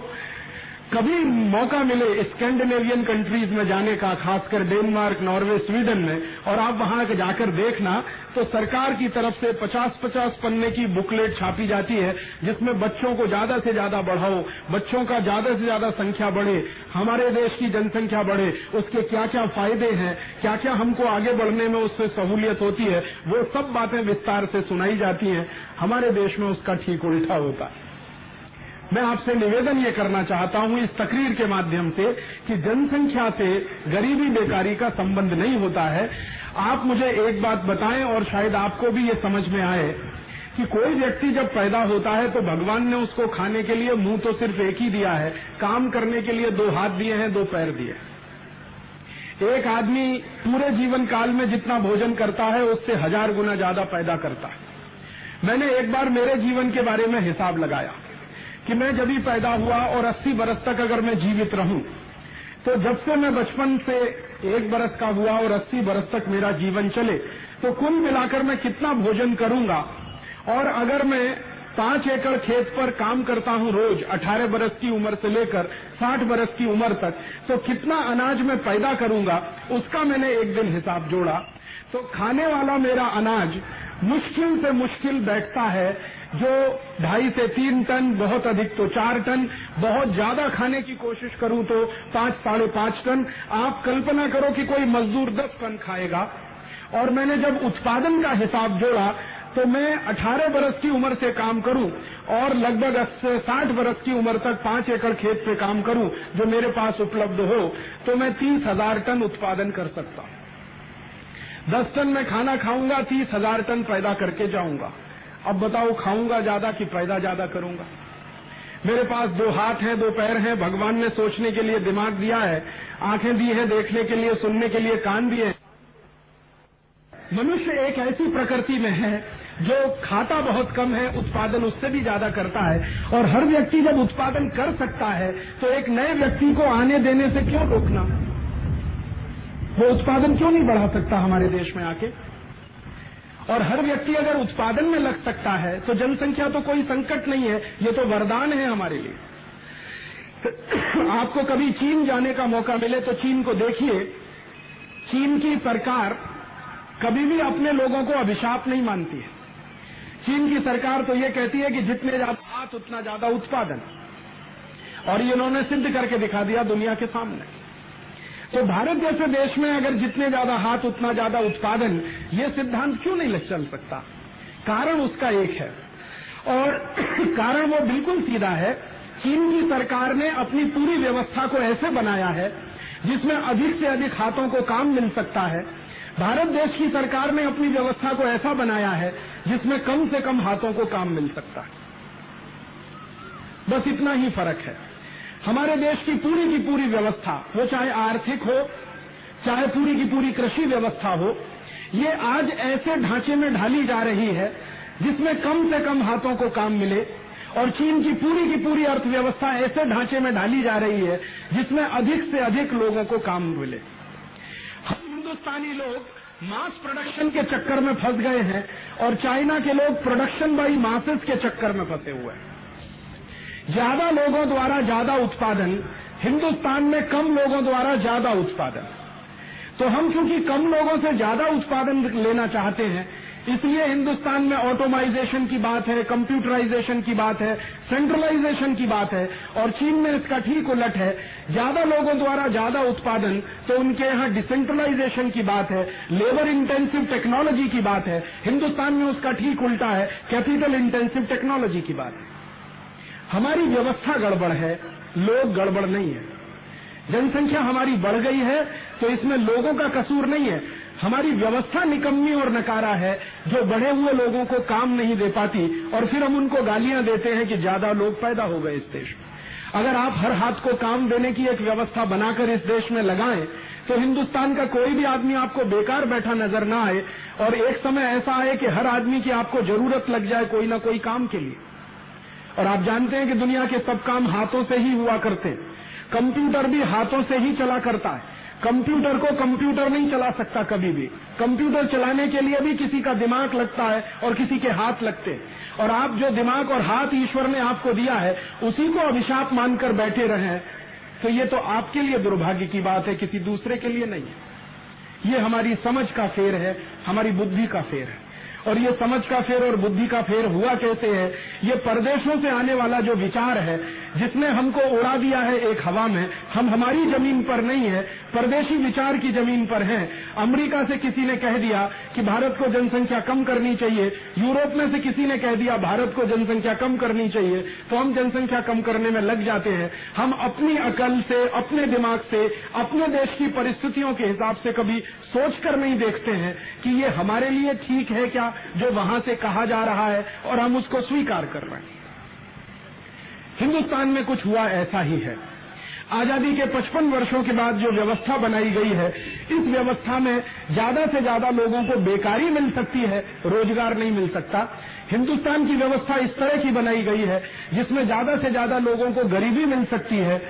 Speaker 1: कभी मौका मिले स्कैंडिनेवियन कंट्रीज में जाने का, खासकर डेनमार्क, नॉर्वे, स्वीडन में, और आप वहां जाकर देखना तो सरकार की तरफ से 50-50 पन्ने की बुकलेट छापी जाती है जिसमें बच्चों को ज्यादा से ज्यादा बढ़ाओ, बच्चों का ज्यादा से ज्यादा संख्या बढ़े, हमारे देश की जनसंख्या बढ़े, उसके क्या क्या फायदे हैं, क्या क्या हमको आगे बढ़ने में उससे सहूलियत होती है, वो सब बातें विस्तार से सुनाई जाती हैं। हमारे देश में उसका ठीक उल्टा होता है। मैं आपसे निवेदन ये करना चाहता हूं इस तकरीर के माध्यम से कि जनसंख्या से गरीबी बेकारी का संबंध नहीं होता है। आप मुझे एक बात बताएं और शायद आपको भी ये समझ में आए कि कोई व्यक्ति जब पैदा होता है तो भगवान ने उसको खाने के लिए मुंह तो सिर्फ एक ही दिया है, काम करने के लिए 2 हाथ दिए हैं, 2 पैर दिए। एक आदमी पूरे जीवन काल में जितना भोजन करता है उससे 1000 गुना ज्यादा पैदा करता है। मैंने एक बार मेरे जीवन के बारे में हिसाब लगाया कि मैं जब ही पैदा हुआ और 80 बरस तक अगर मैं जीवित रहूं, तो जब से मैं बचपन से 1 बरस का हुआ और 80 बरस तक मेरा जीवन चले, तो कुल मिलाकर मैं कितना भोजन करूंगा। और अगर मैं 5 एकड़ खेत पर काम करता हूं रोज 18 बरस की उम्र से लेकर 60 बरस की उम्र तक, तो कितना अनाज मैं पैदा करूंगा, उसका मैंने एक दिन हिसाब जोड़ा। तो खाने वाला मेरा अनाज मुश्किल से मुश्किल बैठता है जो 2.5 से 3 टन, बहुत अधिक तो 4 टन, बहुत ज्यादा खाने की कोशिश करूं तो 5-5.5 टन। आप कल्पना करो कि कोई मजदूर 10 टन खाएगा। और मैंने जब उत्पादन का हिसाब जोड़ा तो मैं 18 बरस की उम्र से काम करूं और लगभग 60 बरस की उम्र तक 5 एकड़ खेत पे काम करूं जो मेरे पास उपलब्ध हो, तो मैं 30,000 टन उत्पादन कर सकता हूं। 10 टन मैं खाना खाऊंगा, 30,000 टन पैदा करके जाऊंगा। अब बताओ खाऊंगा ज्यादा कि पैदा ज्यादा करूंगा? मेरे पास 2 हाथ हैं, 2 पैर हैं, भगवान ने सोचने के लिए दिमाग दिया है, आंखें दी हैं देखने के लिए, सुनने के लिए कान दिए हैं। मनुष्य एक ऐसी प्रकृति में है जो खाता बहुत कम है, उत्पादन उससे भी ज्यादा करता है। और हर व्यक्ति जब उत्पादन कर सकता है तो एक नए व्यक्ति को आने देने से क्यों रोकना? वो उत्पादन क्यों नहीं बढ़ा सकता हमारे देश में आके? और हर व्यक्ति अगर उत्पादन में लग सकता है तो जनसंख्या तो कोई संकट नहीं है, ये तो वरदान है हमारे लिए। आपको कभी चीन जाने का मौका मिले तो चीन को देखिए। चीन की सरकार कभी भी अपने लोगों को अभिशाप नहीं मानती है। चीन की सरकार तो ये कहती है कि जितने ज्यादा हाथ उतना ज्यादा उत्पादन, और ये इन्होंने सिद्ध करके दिखा दिया दुनिया के सामने। तो भारत जैसे देश में अगर जितने ज्यादा हाथ उतना ज्यादा उत्पादन, ये सिद्धांत क्यों नहीं चल सकता? कारण उसका एक है, और कारण वो बिल्कुल सीधा है। चीन की सरकार ने अपनी पूरी व्यवस्था को ऐसे बनाया है जिसमें अधिक से अधिक हाथों को काम मिल सकता है। भारत देश की सरकार ने अपनी व्यवस्था को ऐसा बनाया है जिसमें कम से कम हाथों को काम मिल सकता है। बस इतना ही फर्क है। हमारे देश की पूरी व्यवस्था, वो चाहे आर्थिक हो, चाहे पूरी की पूरी कृषि व्यवस्था हो, ये आज ऐसे ढांचे में ढाली जा रही है जिसमें कम से कम हाथों को काम मिले। और चीन की पूरी अर्थव्यवस्था ऐसे ढांचे में ढाली जा रही है जिसमें अधिक से अधिक लोगों को काम मिले। हम हिंदुस्तानी लोग मास प्रोडक्शन के चक्कर में फंस गए हैं और चाइना के लोग प्रोडक्शन बाई मासेस के चक्कर में फंसे हुए हैं। ज्यादा लोगों द्वारा ज्यादा उत्पादन, हिंदुस्तान में कम लोगों द्वारा ज्यादा उत्पादन। तो हम क्योंकि कम लोगों से ज्यादा उत्पादन लेना चाहते हैं, इसलिए हिंदुस्तान में ऑटोमाइजेशन की बात है, कंप्यूटराइजेशन की बात है, सेंट्रलाइजेशन की बात है। और चीन में इसका ठीक उलट है, ज्यादा लोगों द्वारा ज्यादा उत्पादन, तो उनके यहाँ डिसेंट्रलाइजेशन की बात है, लेबर इंटेंसिव टेक्नोलॉजी की बात है। हिंदुस्तान में उसका ठीक उल्टा है, कैपिटल इंटेंसिव टेक्नोलॉजी की बात है। हमारी व्यवस्था गड़बड़ है, लोग गड़बड़ नहीं है। जनसंख्या हमारी बढ़ गई है तो इसमें लोगों का कसूर नहीं है, हमारी व्यवस्था निकम्मी और नकारा है जो बढ़े हुए लोगों को काम नहीं दे पाती, और फिर हम उनको गालियां देते हैं कि ज्यादा लोग पैदा हो गए इस देश में। अगर आप हर हाथ को काम देने की एक व्यवस्था बनाकर इस देश में लगाएं तो हिंदुस्तान का कोई भी आदमी आपको बेकार बैठा नजर ना आए, और एक समय ऐसा आए कि हर आदमी की आपको जरूरत लग जाए कोई ना कोई काम के लिए। और आप जानते हैं कि दुनिया के सब काम हाथों से ही हुआ करते हैं। कंप्यूटर भी हाथों से ही चला करता है। कंप्यूटर को कंप्यूटर नहीं चला सकता कभी भी। कंप्यूटर चलाने के लिए भी किसी का दिमाग लगता है और किसी के हाथ लगते हैं। और आप जो दिमाग और हाथ ईश्वर ने आपको दिया है उसी को अभिशाप मानकर बैठे रहें तो ये तो आपके लिए दुर्भाग्य की बात है, किसी दूसरे के लिए नहीं है। ये हमारी समझ का फेर है, हमारी बुद्धि का फेर है। और ये समझ का फेर और बुद्धि का फेर हुआ कैसे है? ये परदेशों से आने वाला जो विचार है, जिसने हमको उड़ा दिया है एक हवा में। हम हमारी जमीन पर नहीं है, परदेशी विचार की जमीन पर हैं। अमेरिका से किसी ने कह दिया कि भारत को जनसंख्या कम करनी चाहिए, यूरोप में से किसी ने कह दिया भारत को जनसंख्या कम करनी चाहिए, तो हम जनसंख्या कम करने में लग जाते हैं। हम अपनी अकल से, अपने दिमाग से, अपने देश की परिस्थितियों के हिसाब से कभी सोचकर नहीं देखते हैं कि ये हमारे लिए ठीक है क्या जो वहां से कहा जा रहा है, और हम उसको स्वीकार कर रहे हैं। हिंदुस्तान में कुछ हुआ ऐसा ही है। आजादी के 55 वर्षों के बाद जो व्यवस्था बनाई गई है, इस व्यवस्था में ज्यादा से ज्यादा लोगों को बेकारी मिल सकती है, रोजगार नहीं मिल सकता। हिंदुस्तान की व्यवस्था इस तरह की बनाई गई है जिसमें ज्यादा से ज्यादा लोगों को गरीबी मिल सकती है,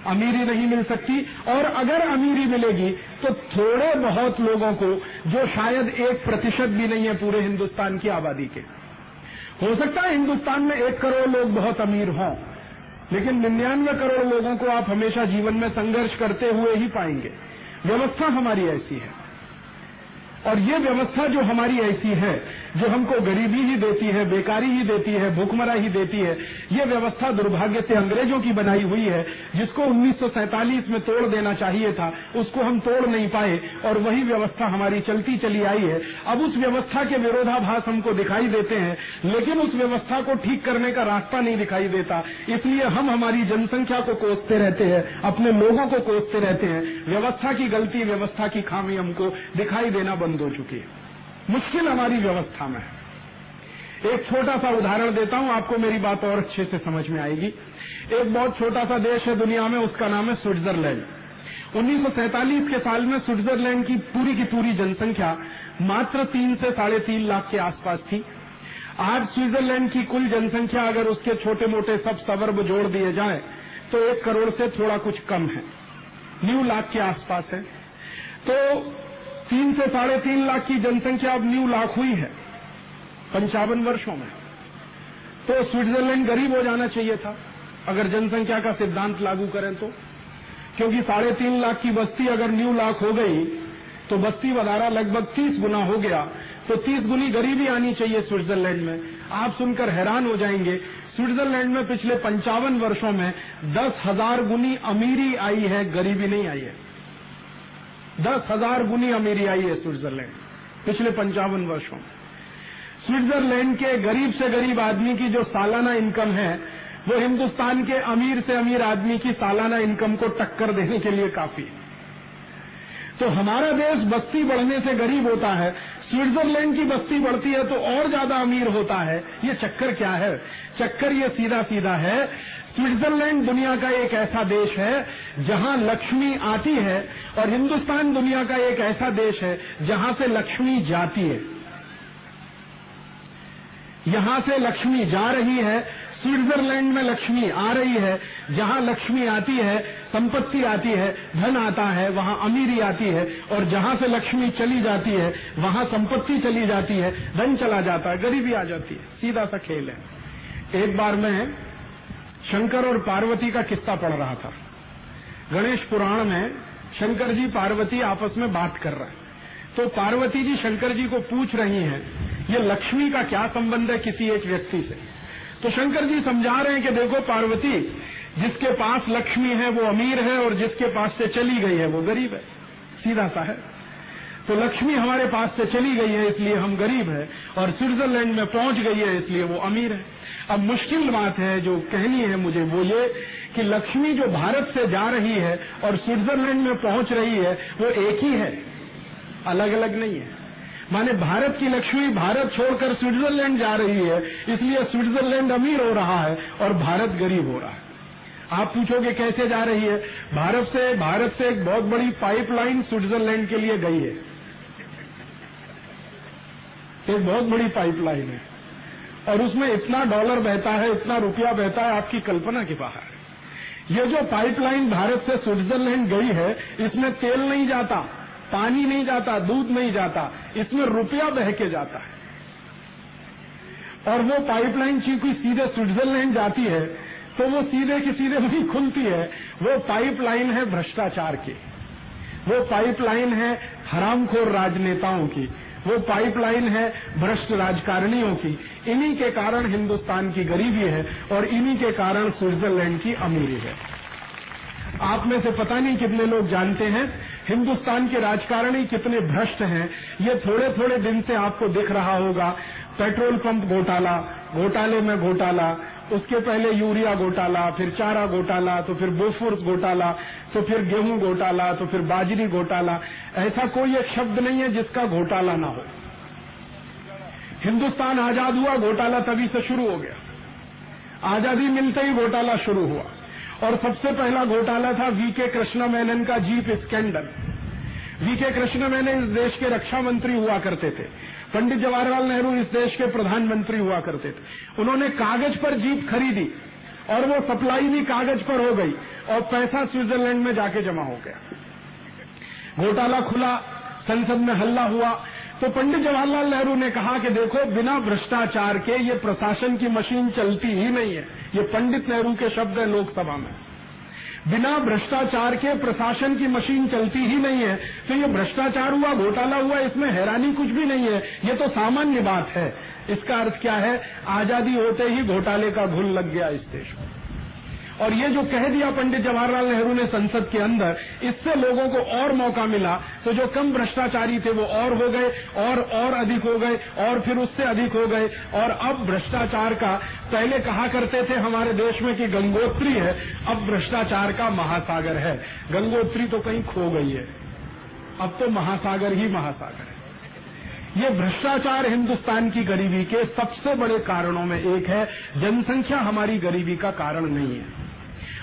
Speaker 1: अमीरी नहीं मिल सकती। और अगर अमीरी मिलेगी तो थोड़े बहुत लोगों को, जो शायद 1% भी नहीं है पूरे हिंदुस्तान की आबादी के। हो सकता है हिंदुस्तान में 1 करोड़ लोग बहुत अमीर हों, लेकिन 99 करोड़ लोगों को आप हमेशा जीवन में संघर्ष करते हुए ही पाएंगे। व्यवस्था हमारी ऐसी है, और ये व्यवस्था जो हमारी ऐसी है, जो हमको गरीबी ही देती है, बेकारी ही देती है, भूखमरा ही देती है, ये व्यवस्था दुर्भाग्य से अंग्रेजों की बनाई हुई है, जिसको 1947 में तोड़ देना चाहिए था, उसको हम तोड़ नहीं पाए, और वही व्यवस्था हमारी चलती चली आई है। अब उस व्यवस्था के विरोधाभास हमको दिखाई देते हैं, लेकिन उस व्यवस्था को ठीक करने का रास्ता नहीं दिखाई देता। इसलिए हम हमारी जनसंख्या को कोसते रहते हैं, अपने लोगों को कोसते रहते हैं। व्यवस्था की गलती, व्यवस्था की खामी हमको दिखाई देना बंद हो चुकी है। मुश्किल हमारी व्यवस्था में है। एक छोटा सा उदाहरण देता हूं, आपको मेरी बात और अच्छे से समझ में आएगी। एक बहुत छोटा सा देश है दुनिया में, उसका नाम है स्विट्जरलैंड। 1947 के साल में स्विट्जरलैंड की पूरी जनसंख्या मात्र 3 से 3.5 लाख के आसपास थी। आज स्विट्जरलैंड की कुल जनसंख्या अगर उसके छोटे मोटे सब सबर्ब जोड़ दिए जाए तो 1 करोड़ से थोड़ा कुछ कम है, 9 लाख के आसपास है। तो 3 से 3.5 लाख की जनसंख्या अब 9 लाख हुई है 55 वर्षों में। तो स्विट्जरलैंड गरीब हो जाना चाहिए था अगर जनसंख्या का सिद्धांत लागू करें तो, क्योंकि 3.5 लाख की बस्ती अगर 9 लाख हो गई तो बस्ती वधारा लगभग 30 गुना हो गया, तो 30 गुनी गरीबी आनी चाहिए स्विट्जरलैंड में। आप सुनकर हैरान हो जाएंगे, स्विट्जरलैंड में पिछले 55 वर्षों में 10,000 गुनी अमीरी आई है, गरीबी नहीं आई है। 10,000 गुनी अमीरी आई है स्विट्जरलैंड पिछले 55 वर्षों में। स्विट्जरलैंड के गरीब से गरीब आदमी की जो सालाना इनकम है, वो हिंदुस्तान के अमीर से अमीर आदमी की सालाना इनकम को टक्कर देने के लिए काफी है। तो हमारा देश बस्ती बढ़ने से गरीब होता है, स्विट्जरलैंड की बस्ती बढ़ती है तो और ज्यादा अमीर होता है। ये चक्कर क्या है? चक्कर ये सीधा सीधा है, स्विट्जरलैंड दुनिया का एक ऐसा देश है जहां लक्ष्मी आती है, और हिंदुस्तान दुनिया का एक ऐसा देश है जहां से लक्ष्मी जाती है। यहां से लक्ष्मी जा रही है, स्विट्जरलैंड में लक्ष्मी आ रही है। जहां लक्ष्मी आती है, संपत्ति आती है, धन आता है, वहां अमीरी आती है, और जहां से लक्ष्मी चली जाती है वहां संपत्ति चली जाती है, धन चला जाता है, गरीबी आ जाती है। सीधा सा खेल है। एक बार मैं शंकर और पार्वती का किस्सा पढ़ रहा था। गणेश पुराण में शंकर जी पार्वती आपस में बात कर रहे हैं, तो पार्वती जी शंकर जी को पूछ रही हैं, ये लक्ष्मी का क्या संबंध है किसी एक व्यक्ति से? तो शंकर जी समझा रहे हैं कि देखो पार्वती, जिसके पास लक्ष्मी है वो अमीर है, और जिसके पास से चली गई है वो गरीब है। सीधा सा है। तो लक्ष्मी हमारे पास से चली गई है इसलिए हम गरीब है, और स्विट्जरलैंड में पहुंच गई है इसलिए वो अमीर है। अब मुश्किल बात है जो कहनी है मुझे, वो ये कि लक्ष्मी जो भारत से जा रही है और स्विट्जरलैंड में पहुंच रही है वो एक ही है, अलग अलग नहीं है। माने भारत की लक्ष्मी भारत छोड़कर स्विट्जरलैंड जा रही है, इसलिए स्विट्जरलैंड अमीर हो रहा है और भारत गरीब हो रहा है। आप पूछोगे कैसे जा रही है? भारत से एक बहुत बड़ी पाइपलाइन स्विट्जरलैंड के लिए गई है। एक बहुत बड़ी पाइपलाइन है, और उसमें इतना डॉलर बहता है, इतना रुपया बहता है, आपकी कल्पना के बाहर। ये जो पाइपलाइन भारत से स्विट्जरलैंड गई है, इसमें तेल नहीं जाता, पानी नहीं जाता, दूध नहीं जाता, इसमें रुपया बह के जाता है। और वो पाइपलाइन चूंकि सीधे स्विट्जरलैंड जाती है, तो वो सीधे की सीधे वही खुलती है। वो पाइपलाइन है भ्रष्टाचार की, वो पाइपलाइन है हरामखोर राजनेताओं की, वो पाइपलाइन है भ्रष्ट राजकारणियों की। इन्हीं के कारण हिंदुस्तान की गरीबी है और इन्हीं के कारण स्विट्जरलैंड की अमीरी है। आप में से पता नहीं कितने लोग जानते हैं हिंदुस्तान के राजकारणी कितने भ्रष्ट हैं। ये थोड़े थोड़े दिन से आपको दिख रहा होगा। पेट्रोल पंप घोटाला, घोटाले में घोटाला, उसके पहले यूरिया घोटाला, फिर चारा घोटाला, तो फिर बोफोर्स घोटाला, तो फिर गेहूं घोटाला, तो फिर बाजरी घोटाला। ऐसा कोई एक शब्द नहीं है जिसका घोटाला ना हो। हिंदुस्तान आजाद हुआ, घोटाला तभी से शुरू हो गया। आजादी मिलते ही घोटाला शुरू हुआ और सबसे पहला घोटाला था वीके कृष्ण मेनन का jeep scandal. V K Krishna Menon इस देश के रक्षा मंत्री हुआ करते थे। पंडित जवाहरलाल नेहरू इस देश के प्रधानमंत्री हुआ करते थे। उन्होंने कागज पर जीप खरीदी और वो सप्लाई भी कागज पर हो गई और पैसा स्विट्जरलैंड में जाके जमा हो गया। घोटाला खुला, संसद में हल्ला हुआ, तो पंडित जवाहरलाल नेहरू ने कहा कि देखो, बिना भ्रष्टाचार के ये प्रशासन की मशीन चलती ही नहीं है। ये पंडित नेहरू के शब्द है लोकसभा में। बिना भ्रष्टाचार के प्रशासन की मशीन चलती ही नहीं है। तो ये भ्रष्टाचार हुआ, घोटाला हुआ, इसमें हैरानी कुछ भी नहीं है, ये तो सामान्य बात है। इसका अर्थ क्या है? आजादी होते ही घोटाले का घुल लग गया इस देश में। और ये जो कह दिया पंडित जवाहरलाल नेहरू ने संसद के अंदर, इससे लोगों को और मौका मिला। तो जो कम भ्रष्टाचारी थे वो और हो गए और अधिक हो गए और फिर उससे अधिक हो गए। और अब भ्रष्टाचार का, पहले कहा करते थे हमारे देश में कि गंगोत्री है, अब भ्रष्टाचार का महासागर है। गंगोत्री तो कहीं खो गई है, अब तो महासागर ही महासागर है। ये भ्रष्टाचार हिंदुस्तान की गरीबी के सबसे बड़े कारणों में एक है। जनसंख्या हमारी गरीबी का कारण नहीं है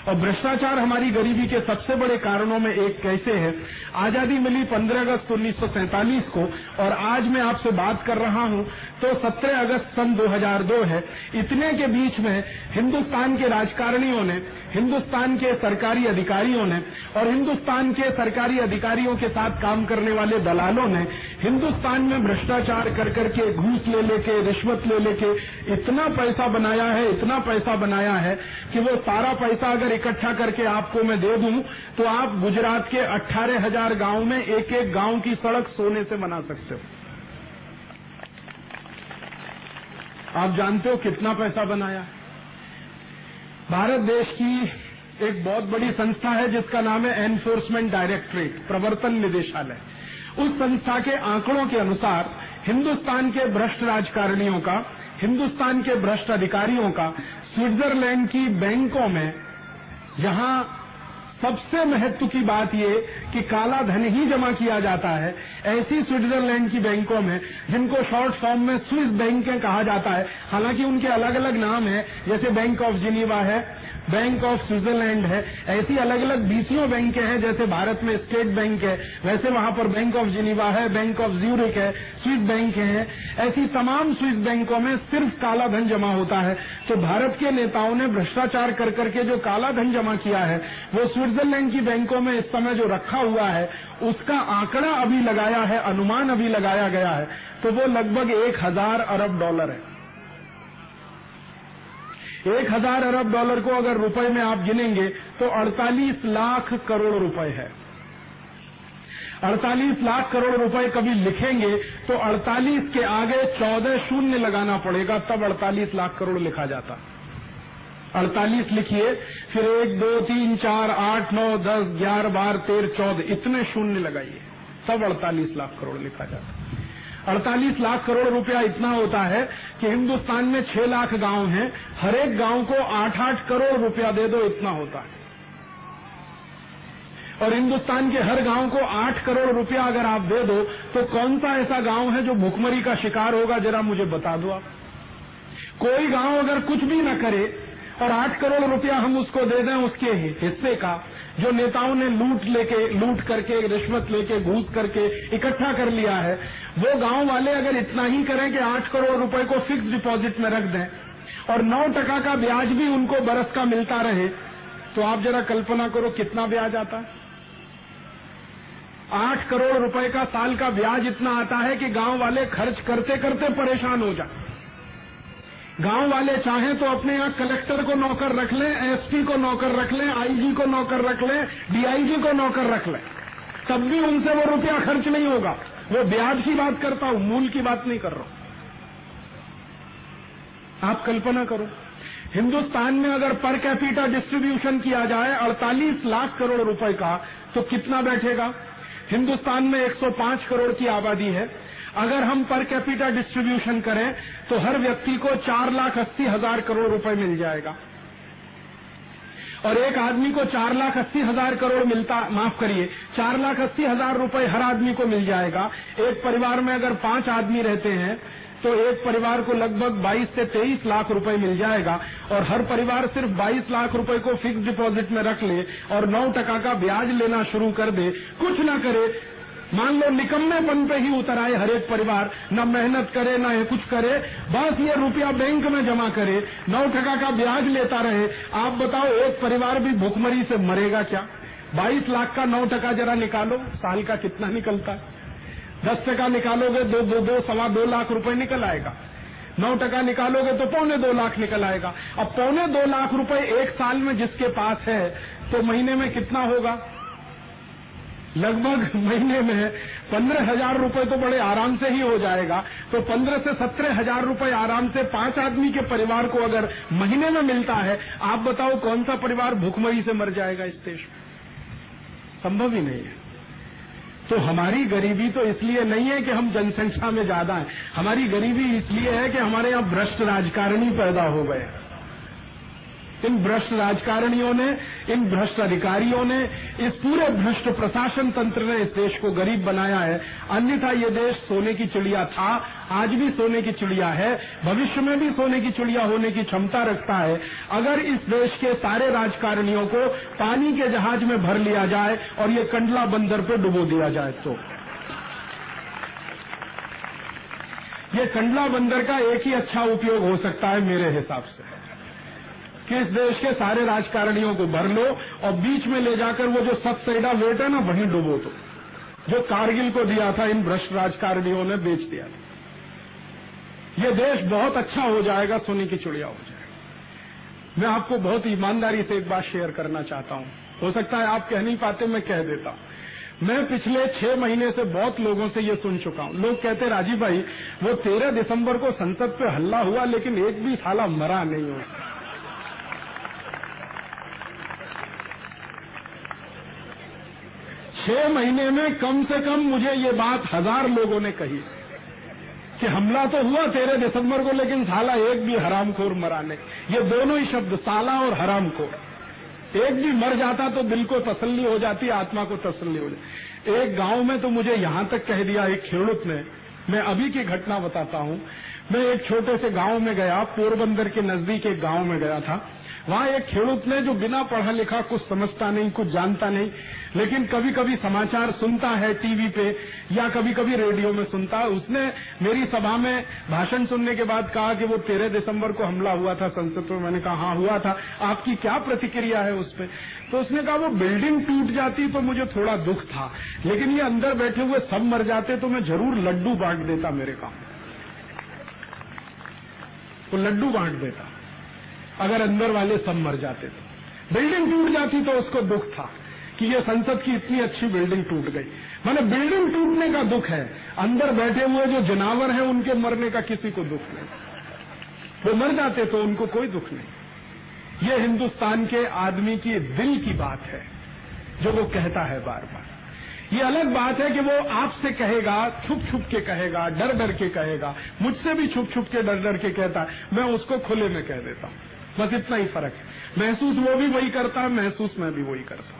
Speaker 1: और भ्रष्टाचार हमारी गरीबी के सबसे बड़े कारणों में एक कैसे है? आजादी मिली 15 अगस्त 1947 को और आज मैं आपसे बात कर रहा हूं तो 17 अगस्त सन 2002 है। इतने के बीच में हिंदुस्तान के राजकारणियों ने, हिंदुस्तान के सरकारी अधिकारियों ने और हिंदुस्तान के सरकारी अधिकारियों के साथ काम करने वाले दलालों ने हिंदुस्तान में भ्रष्टाचार कर करके, घूस ले लेके, रिश्वत ले लेके इतना पैसा बनाया है, इतना पैसा बनाया है कि वो सारा पैसा अगर इकट्ठा करके आपको मैं दे दूं तो आप गुजरात के 18,000 गांव में एक एक गांव की सड़क सोने से बना सकते हो। आप जानते हो कितना पैसा बनाया? भारत देश की एक बहुत बड़ी संस्था है जिसका नाम है एनफोर्समेंट डायरेक्टरेट, प्रवर्तन निदेशालय। उस संस्था के आंकड़ों के अनुसार हिंदुस्तान के भ्रष्ट राजकारणियों का, हिंदुस्तान के भ्रष्ट अधिकारियों का स्विट्जरलैंड की बैंकों में, जहां सबसे महत्व की बात ये कि काला धन ही जमा किया जाता है, ऐसी स्विट्जरलैंड की बैंकों में, जिनको शॉर्ट फॉर्म में स्विस बैंकें कहा जाता है, हालांकि उनके अलग अलग नाम है, जैसे बैंक ऑफ जिनीवा है, बैंक ऑफ स्विट्जरलैंड है, ऐसी अलग अलग बीसियों बैंकें हैं। जैसे भारत में स्टेट बैंक है, वैसे वहां पर बैंक ऑफ जिनीवा है, बैंक ऑफ ज्यूरिक है, स्विस बैंक है। ऐसी तमाम स्विस बैंकों में सिर्फ काला धन जमा होता है। तो भारत के नेताओं ने भ्रष्टाचार कर करके जो काला धन जमा किया है वो स्विट्जरलैंड की बैंकों में इस समय जो रखा हुआ है उसका आंकड़ा अभी लगाया है, अनुमान अभी लगाया गया है, तो वो लगभग 1000 अरब डॉलर है। 1000 अरब डॉलर को अगर रुपए में आप गिनेंगे तो 48 लाख करोड़ रुपए है। 48 लाख करोड़ रुपए कभी लिखेंगे तो 48 के आगे 14 शून्य लगाना पड़ेगा, तब 48 लाख करोड़ लिखा जाता। 48 लिखिए, फिर 1 2 3 4 8 9 10 11 12 13 14 इतने शून्य लगाइए, तब 48 लाख करोड़ लिखा जाता। 48 लाख करोड़ रुपया इतना होता है कि हिंदुस्तान में 6 लाख गांव हैं, हर एक गांव को 8-8 करोड़ रुपया दे दो, इतना होता है। और हिंदुस्तान के हर गांव को 8 करोड़ रुपया अगर आप दे दो तो कौन सा ऐसा गांव है जो भूखमरी का शिकार होगा? जरा मुझे बता दो आप। कोई गांव अगर कुछ भी न करे और 8 करोड़ रुपया हम उसको दे दें उसके हिस्से का, जो नेताओं ने लूट करके, रिश्वत लेके, घूस करके इकट्ठा कर लिया है, वो गांव वाले अगर इतना ही करें कि 8 करोड़ रुपए को फिक्स डिपॉजिट में रख दें और 9% का ब्याज भी उनको बरस का मिलता रहे, तो आप जरा कल्पना करो कितना ब्याज आता है। 8 करोड़ रुपए का साल का ब्याज इतना आता है कि गांव वाले खर्च करते करते परेशान हो जाए। गांव वाले चाहें तो अपने यहाँ कलेक्टर को नौकर रख लें, एसपी को नौकर रख लें, आईजी को नौकर रख लें, डीआईजी को नौकर रख लें, तब भी उनसे वो रुपया खर्च नहीं होगा। वो ब्याज की बात करता हूं, मूल की बात नहीं कर रहा हूं। आप कल्पना करो, हिंदुस्तान में अगर पर कैपिटा डिस्ट्रीब्यूशन किया जाए 48 लाख करोड़ रुपए का, तो कितना बैठेगा? हिंदुस्तान में 105 करोड़ की आबादी है। अगर हम पर कैपिटा डिस्ट्रीब्यूशन करें तो हर व्यक्ति को 4,80,000 करोड़ रुपए मिल जाएगा, और एक आदमी को 4,80,000 करोड़ मिलता, माफ करिए, 4,80,000 रुपए हर आदमी को मिल जाएगा। एक परिवार में अगर 5 आदमी रहते हैं तो एक परिवार को लगभग 22 से 23 लाख रुपए मिल जाएगा, और हर परिवार सिर्फ 22 लाख रुपए को फिक्स डिपॉजिट में रख ले और 9% का ब्याज लेना शुरू कर दे, कुछ ना करे, मान लो निकम्मेपन पे ही उतर आए हर एक परिवार, न मेहनत करे न कुछ करे, बस ये रुपया बैंक में जमा करे, 9% का ब्याज लेता रहे। आप बताओ एक परिवार भी भूखमरी से मरेगा क्या? 22 लाख का 9% जरा निकालो, साल का कितना निकलता है? 10% निकालोगे दो 2.25 लाख रुपए निकल आएगा। 9% निकालोगे तो 2.25 लाख निकल आएगा। अब 2.25 लाख रुपए एक साल में जिसके पास है तो महीने में कितना होगा? लगभग महीने में 15,000 रुपए तो बड़े आराम से ही हो जाएगा। तो 15 से 17,000 रुपए आराम से 5 आदमी के परिवार को अगर महीने में मिलता है, आप बताओ कौन सा परिवार भूखमरी से मर जाएगा इस देश में? संभव ही नहीं है। तो हमारी गरीबी तो इसलिए नहीं है कि हम जनसंख्या में ज्यादा हैं, हमारी गरीबी इसलिए है कि हमारे यहाँ भ्रष्ट राजकारणी पैदा हो गए। इन भ्रष्ट राजकारणियों ने, इन भ्रष्ट अधिकारियों ने, इस पूरे भ्रष्ट प्रशासन तंत्र ने इस देश को गरीब बनाया है। अन्यथा ये देश सोने की चिड़िया था, आज भी सोने की चिड़िया है, भविष्य में भी सोने की चिड़िया होने की क्षमता रखता है, अगर इस देश के सारे राजकारणियों को पानी के जहाज में भर लिया जाए और ये कंडला बंदर पे डुबो दिया जाए। तो ये कंडला बंदर का एक ही अच्छा उपयोग हो सकता है मेरे हिसाब से, कि इस देश के सारे राजकारणियों को भर लो और बीच में ले जाकर वो जो सतसैडा वेट है ना, वहीं डुबो दो, जो कारगिल को दिया था इन भ्रष्ट राजकारणियों ने बेच दिया था। ये देश बहुत अच्छा हो जाएगा, सोने की चिड़िया हो जाएगा। मैं आपको बहुत ईमानदारी से एक बात शेयर करना चाहता हूं, हो सकता है आप कह नहीं पाते, मैं कह देता हूं। मैं पिछले 6 महीने से बहुत लोगों से ये सुन चुका हूं। लोग कहते राजीव भाई वो 13 दिसंबर को संसद पे हल्ला हुआ लेकिन एक भी साला मरा नहीं उसका। 6 महीने में कम से कम मुझे ये बात 1000 लोगों ने कही कि हमला तो हुआ 13 दिसंबर को लेकिन साला एक भी हरामखोर मरा नहीं। ये दोनों ही शब्द, साला और हरामखोर, एक भी मर जाता तो दिल को तसल्ली हो जाती, आत्मा को तसल्ली हो जाती। एक गांव में तो मुझे यहां तक कह दिया एक खेड़ूत ने, मैं अभी की घटना बताता हूं। मैं एक छोटे से गांव में गया, पोरबंदर के नजदीक एक गांव में गया था। वहां एक खेड़ूत ने, जो बिना पढ़ा लिखा, कुछ समझता नहीं, कुछ जानता नहीं, लेकिन कभी कभी समाचार सुनता है टीवी पे या कभी कभी रेडियो में सुनता है, उसने मेरी सभा में भाषण सुनने के बाद कहा कि वो 13 दिसंबर को हमला हुआ था संसद में। मैंने कहा हाँ हुआ था, आपकी क्या प्रतिक्रिया है उस पर? तो उसने कहा वो बिल्डिंग टूट जाती तो मुझे थोड़ा दुख था, लेकिन ये अंदर बैठे हुए सब मर जाते तो मैं जरूर लड्डू बांट देता मेरे काम। वो लड्डू बांट देता अगर अंदर वाले सब मर जाते तो। बिल्डिंग टूट जाती तो उसको दुख था कि ये संसद की इतनी अच्छी बिल्डिंग टूट गई। माने बिल्डिंग टूटने का दुख है, अंदर बैठे हुए जो जानवर हैं उनके मरने का किसी को दुख नहीं। वो मर जाते तो उनको कोई दुख नहीं। ये हिंदुस्तान के आदमी की दिल की बात है जो वो कहता है बार बार। ये अलग बात है कि वो आपसे कहेगा, छुप छुप के कहेगा, डर डर के कहेगा, मुझसे भी छुप छुप के डर डर के कहता है, मैं उसको खुले में कह देता हूं। बस इतना ही फर्क है। महसूस वो भी वही करता है, महसूस मैं भी वही करता हूं।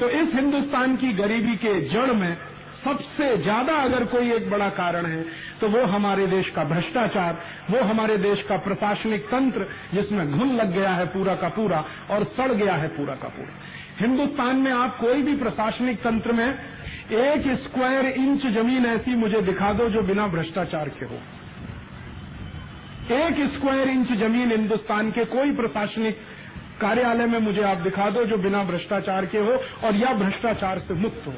Speaker 1: तो इस हिंदुस्तान की गरीबी के जड़ में सबसे ज्यादा अगर कोई एक बड़ा कारण है तो वो हमारे देश का भ्रष्टाचार, वो हमारे देश का प्रशासनिक तंत्र जिसमें घुन लग गया है पूरा का पूरा और सड़ गया है पूरा का पूरा। हिंदुस्तान में आप कोई भी प्रशासनिक तंत्र में 1 स्क्वायर इंच जमीन ऐसी मुझे दिखा दो जो बिना भ्रष्टाचार के हो। 1 स्क्वायर इंच जमीन हिंदुस्तान के कोई प्रशासनिक कार्यालय में मुझे आप दिखा दो जो बिना भ्रष्टाचार के हो और या भ्रष्टाचार से मुक्त हो।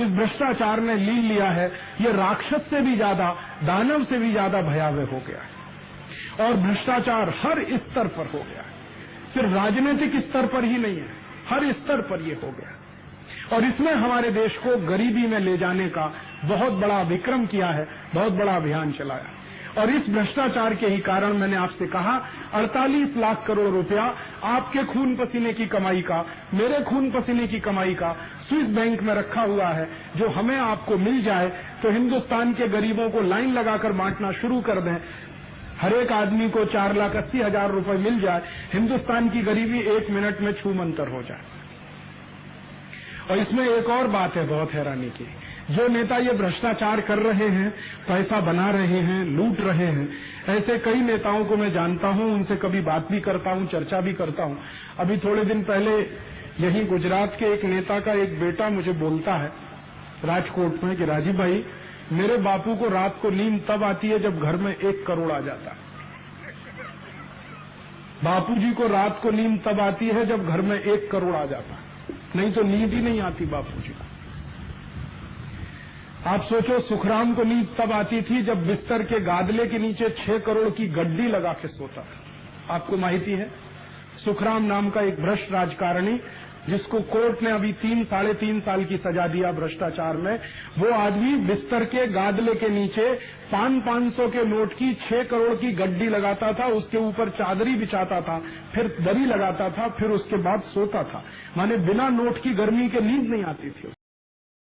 Speaker 1: इस भ्रष्टाचार ने ली लिया है, ये राक्षस से भी ज्यादा, दानव से भी ज्यादा भयावह हो गया है। और भ्रष्टाचार हर स्तर पर हो गया है, सिर्फ राजनीतिक स्तर पर ही नहीं है, हर स्तर पर ये हो गया। और इसने हमारे देश को गरीबी में ले जाने का बहुत बड़ा विक्रम किया है, बहुत बड़ा अभियान चलाया। और इस भ्रष्टाचार के ही कारण मैंने आपसे कहा 48 लाख करोड़ रुपया आपके खून पसीने की कमाई का, मेरे खून पसीने की कमाई का स्विस बैंक में रखा हुआ है, जो हमें आपको मिल जाए तो हिंदुस्तान के गरीबों को लाइन लगाकर बांटना शुरू कर दें, हर एक आदमी को 4,80,000 रुपए मिल जाए, हिंदुस्तान की गरीबी 1 मिनट में छूमंतर हो जाए। और इसमें एक और बात है बहुत हैरानी की, जो नेता ये भ्रष्टाचार कर रहे हैं, पैसा बना रहे हैं, लूट रहे हैं, ऐसे कई नेताओं को मैं जानता हूं, उनसे कभी बात भी करता हूं, चर्चा भी करता हूं। अभी थोड़े दिन पहले यही गुजरात के एक नेता का एक बेटा मुझे बोलता है राजकोट में कि राजीव भाई, मेरे बापू को रात को नींद तब आती है जब घर में 1 करोड़ आ जाता है। बापूजी को रात को नींद तब आती है जब घर में 1 करोड़ आ जाता है, नहीं तो नींद ही नहीं आती बापूजी को। आप सोचो, सुखराम को नींद तब आती थी जब बिस्तर के गादले के नीचे 6 करोड़ की गड्डी लगा के सोता था। आपको माहिती है, सुखराम नाम का एक भ्रष्ट राजकारणी, जिसको कोर्ट ने अभी 3-3.5 साल की सजा दिया भ्रष्टाचार में, वो आदमी बिस्तर के गादले के नीचे 500 के नोट की 6 करोड़ की गड्डी लगाता था, उसके ऊपर चादरी बिछाता था, फिर दरी लगाता था, फिर उसके बाद सोता था। माने बिना नोट की गर्मी के नींद नहीं आती थी।